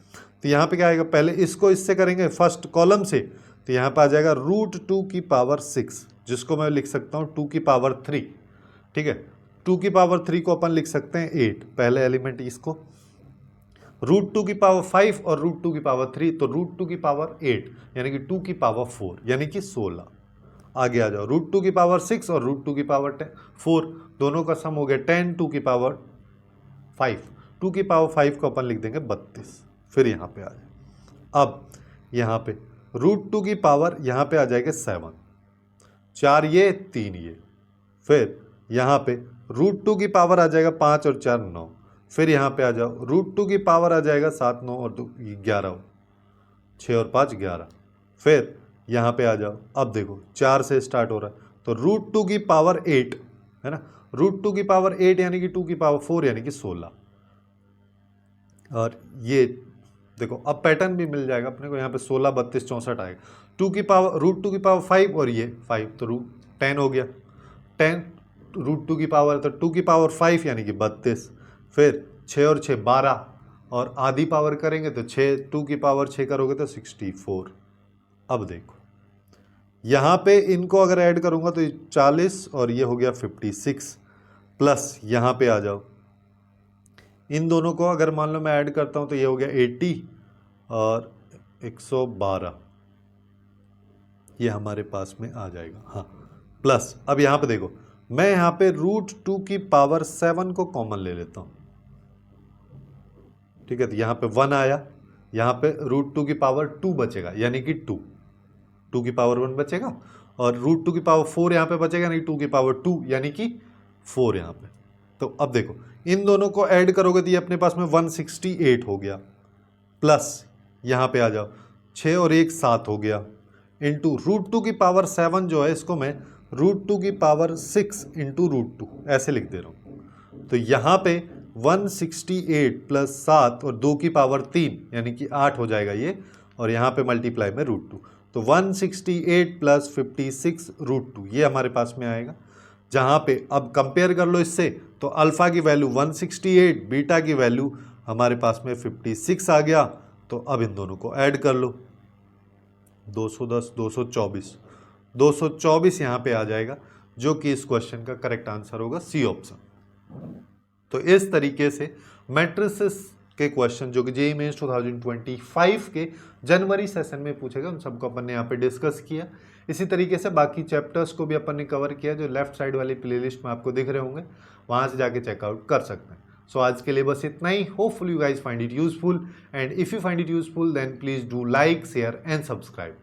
तो यहाँ पे क्या आएगा, पहले इसको इससे करेंगे फर्स्ट कॉलम से, तो यहाँ पे आ जाएगा √2 की पावर 6, जिसको मैं लिख सकता हूँ 2 की पावर 3। ठीक है, 2 की पावर 3 को अपन लिख सकते हैं 8, पहले एलिमेंट इसको, √2 की पावर 5 और √2 की पावर 3, तो √2 की पावर 8 यानी कि 2 की पावर 4 यानी कि 16। आगे आ जाओ, √2 की पावर 6 और √2 की पावर 4, दोनों का सम हो गया 10, 2 की पावर 5, 2 की पावर 5 को अपन लिख देंगे 32। फिर यहाँ पे आ जाए, अब यहाँ पे √2 की पावर यहाँ पे आ जाएगा 7, 4 ये 3 ये, फिर यहाँ पे √2 की पावर आ जाएगा 5 और 4 9, फिर यहाँ पे आ जाओ √2 की पावर आ जाएगा 7 9 और 2 11, 6 और 5 11, फिर यहाँ पे आ जाओ, अब देखो 4 से स्टार्ट हो रहा है, तो √2 की पावर 8, है ना, √2 की पावर 8 यानी कि 2 की पावर 4 यानी कि 16। और ये देखो अब पैटर्न भी मिल जाएगा अपने को, यहाँ पे 16 32 64 आएगा, √2 की पावर 5 और ये 5, तो √10 हो गया, 10 √2 की पावर, तो 2 की पावर 5 यानी कि 32, फिर 6 और 6 12, और आधी पावर करेंगे तो 2 की पावर 6 करोगे तो 64। अब देखो यहाँ पे इनको अगर ऐड करूँगा तो 40 और ये हो गया 56, प्लस यहाँ पे आ जाओ, इन दोनों को अगर मान लो मैं ऐड करता हूँ तो ये हो गया 80 और 112, ये हमारे पास में आ जाएगा। हाँ, प्लस अब यहाँ पे देखो, मैं यहाँ पे √2 की पावर 7 को कॉमन ले लेता हूँ। ठीक है, तो यहाँ पे 1 आया, यहाँ पे √2 की पावर 2 बचेगा यानी कि 2 की पावर 1 बचेगा, और √2 की पावर 4 यहाँ पे बचेगा यानी 2 की पावर 2 यानी कि 4 यहाँ पे। तो अब देखो इन दोनों को ऐड करोगे तो ये अपने पास में 168 हो गया, प्लस यहाँ पे आ जाओ 6 और 1 7 हो गया, इंटू √2 की पावर 7 जो है इसको मैं √2 की पावर 6 इंटू √2 ऐसे लिख दे रहा हूँ। तो यहाँ पे 168 प्लस 7 और 2 की पावर 3 यानी कि 8 हो जाएगा ये, और यहाँ पे मल्टीप्लाई में √2, तो 168 प्लस 56√2 ये हमारे पास में आएगा, जहाँ पे अब कंपेयर कर लो इससे, तो अल्फ़ा की वैल्यू 168, बीटा की वैल्यू हमारे पास में 56 आ गया। तो अब इन दोनों को ऐड कर लो, 210, 224 यहाँ पे आ जाएगा, जो कि इस क्वेश्चन का करेक्ट आंसर होगा सी ऑप्शन। तो इस तरीके से मैट्रिसेस के क्वेश्चन जो कि जेईई मेंस 2025 के जनवरी सेशन में पूछे गए, उन सबको अपन ने यहाँ पे डिस्कस किया। इसी तरीके से बाकी चैप्टर्स को भी अपन ने कवर किया, जो लेफ्ट साइड वाली प्लेलिस्ट में आपको दिख रहे होंगे, वहाँ से जाके चेकआउट कर सकते हैं। सो आज के लिए बस इतना ही। Hopefully you guys find it useful, and if you find it useful then please do like, share and subscribe.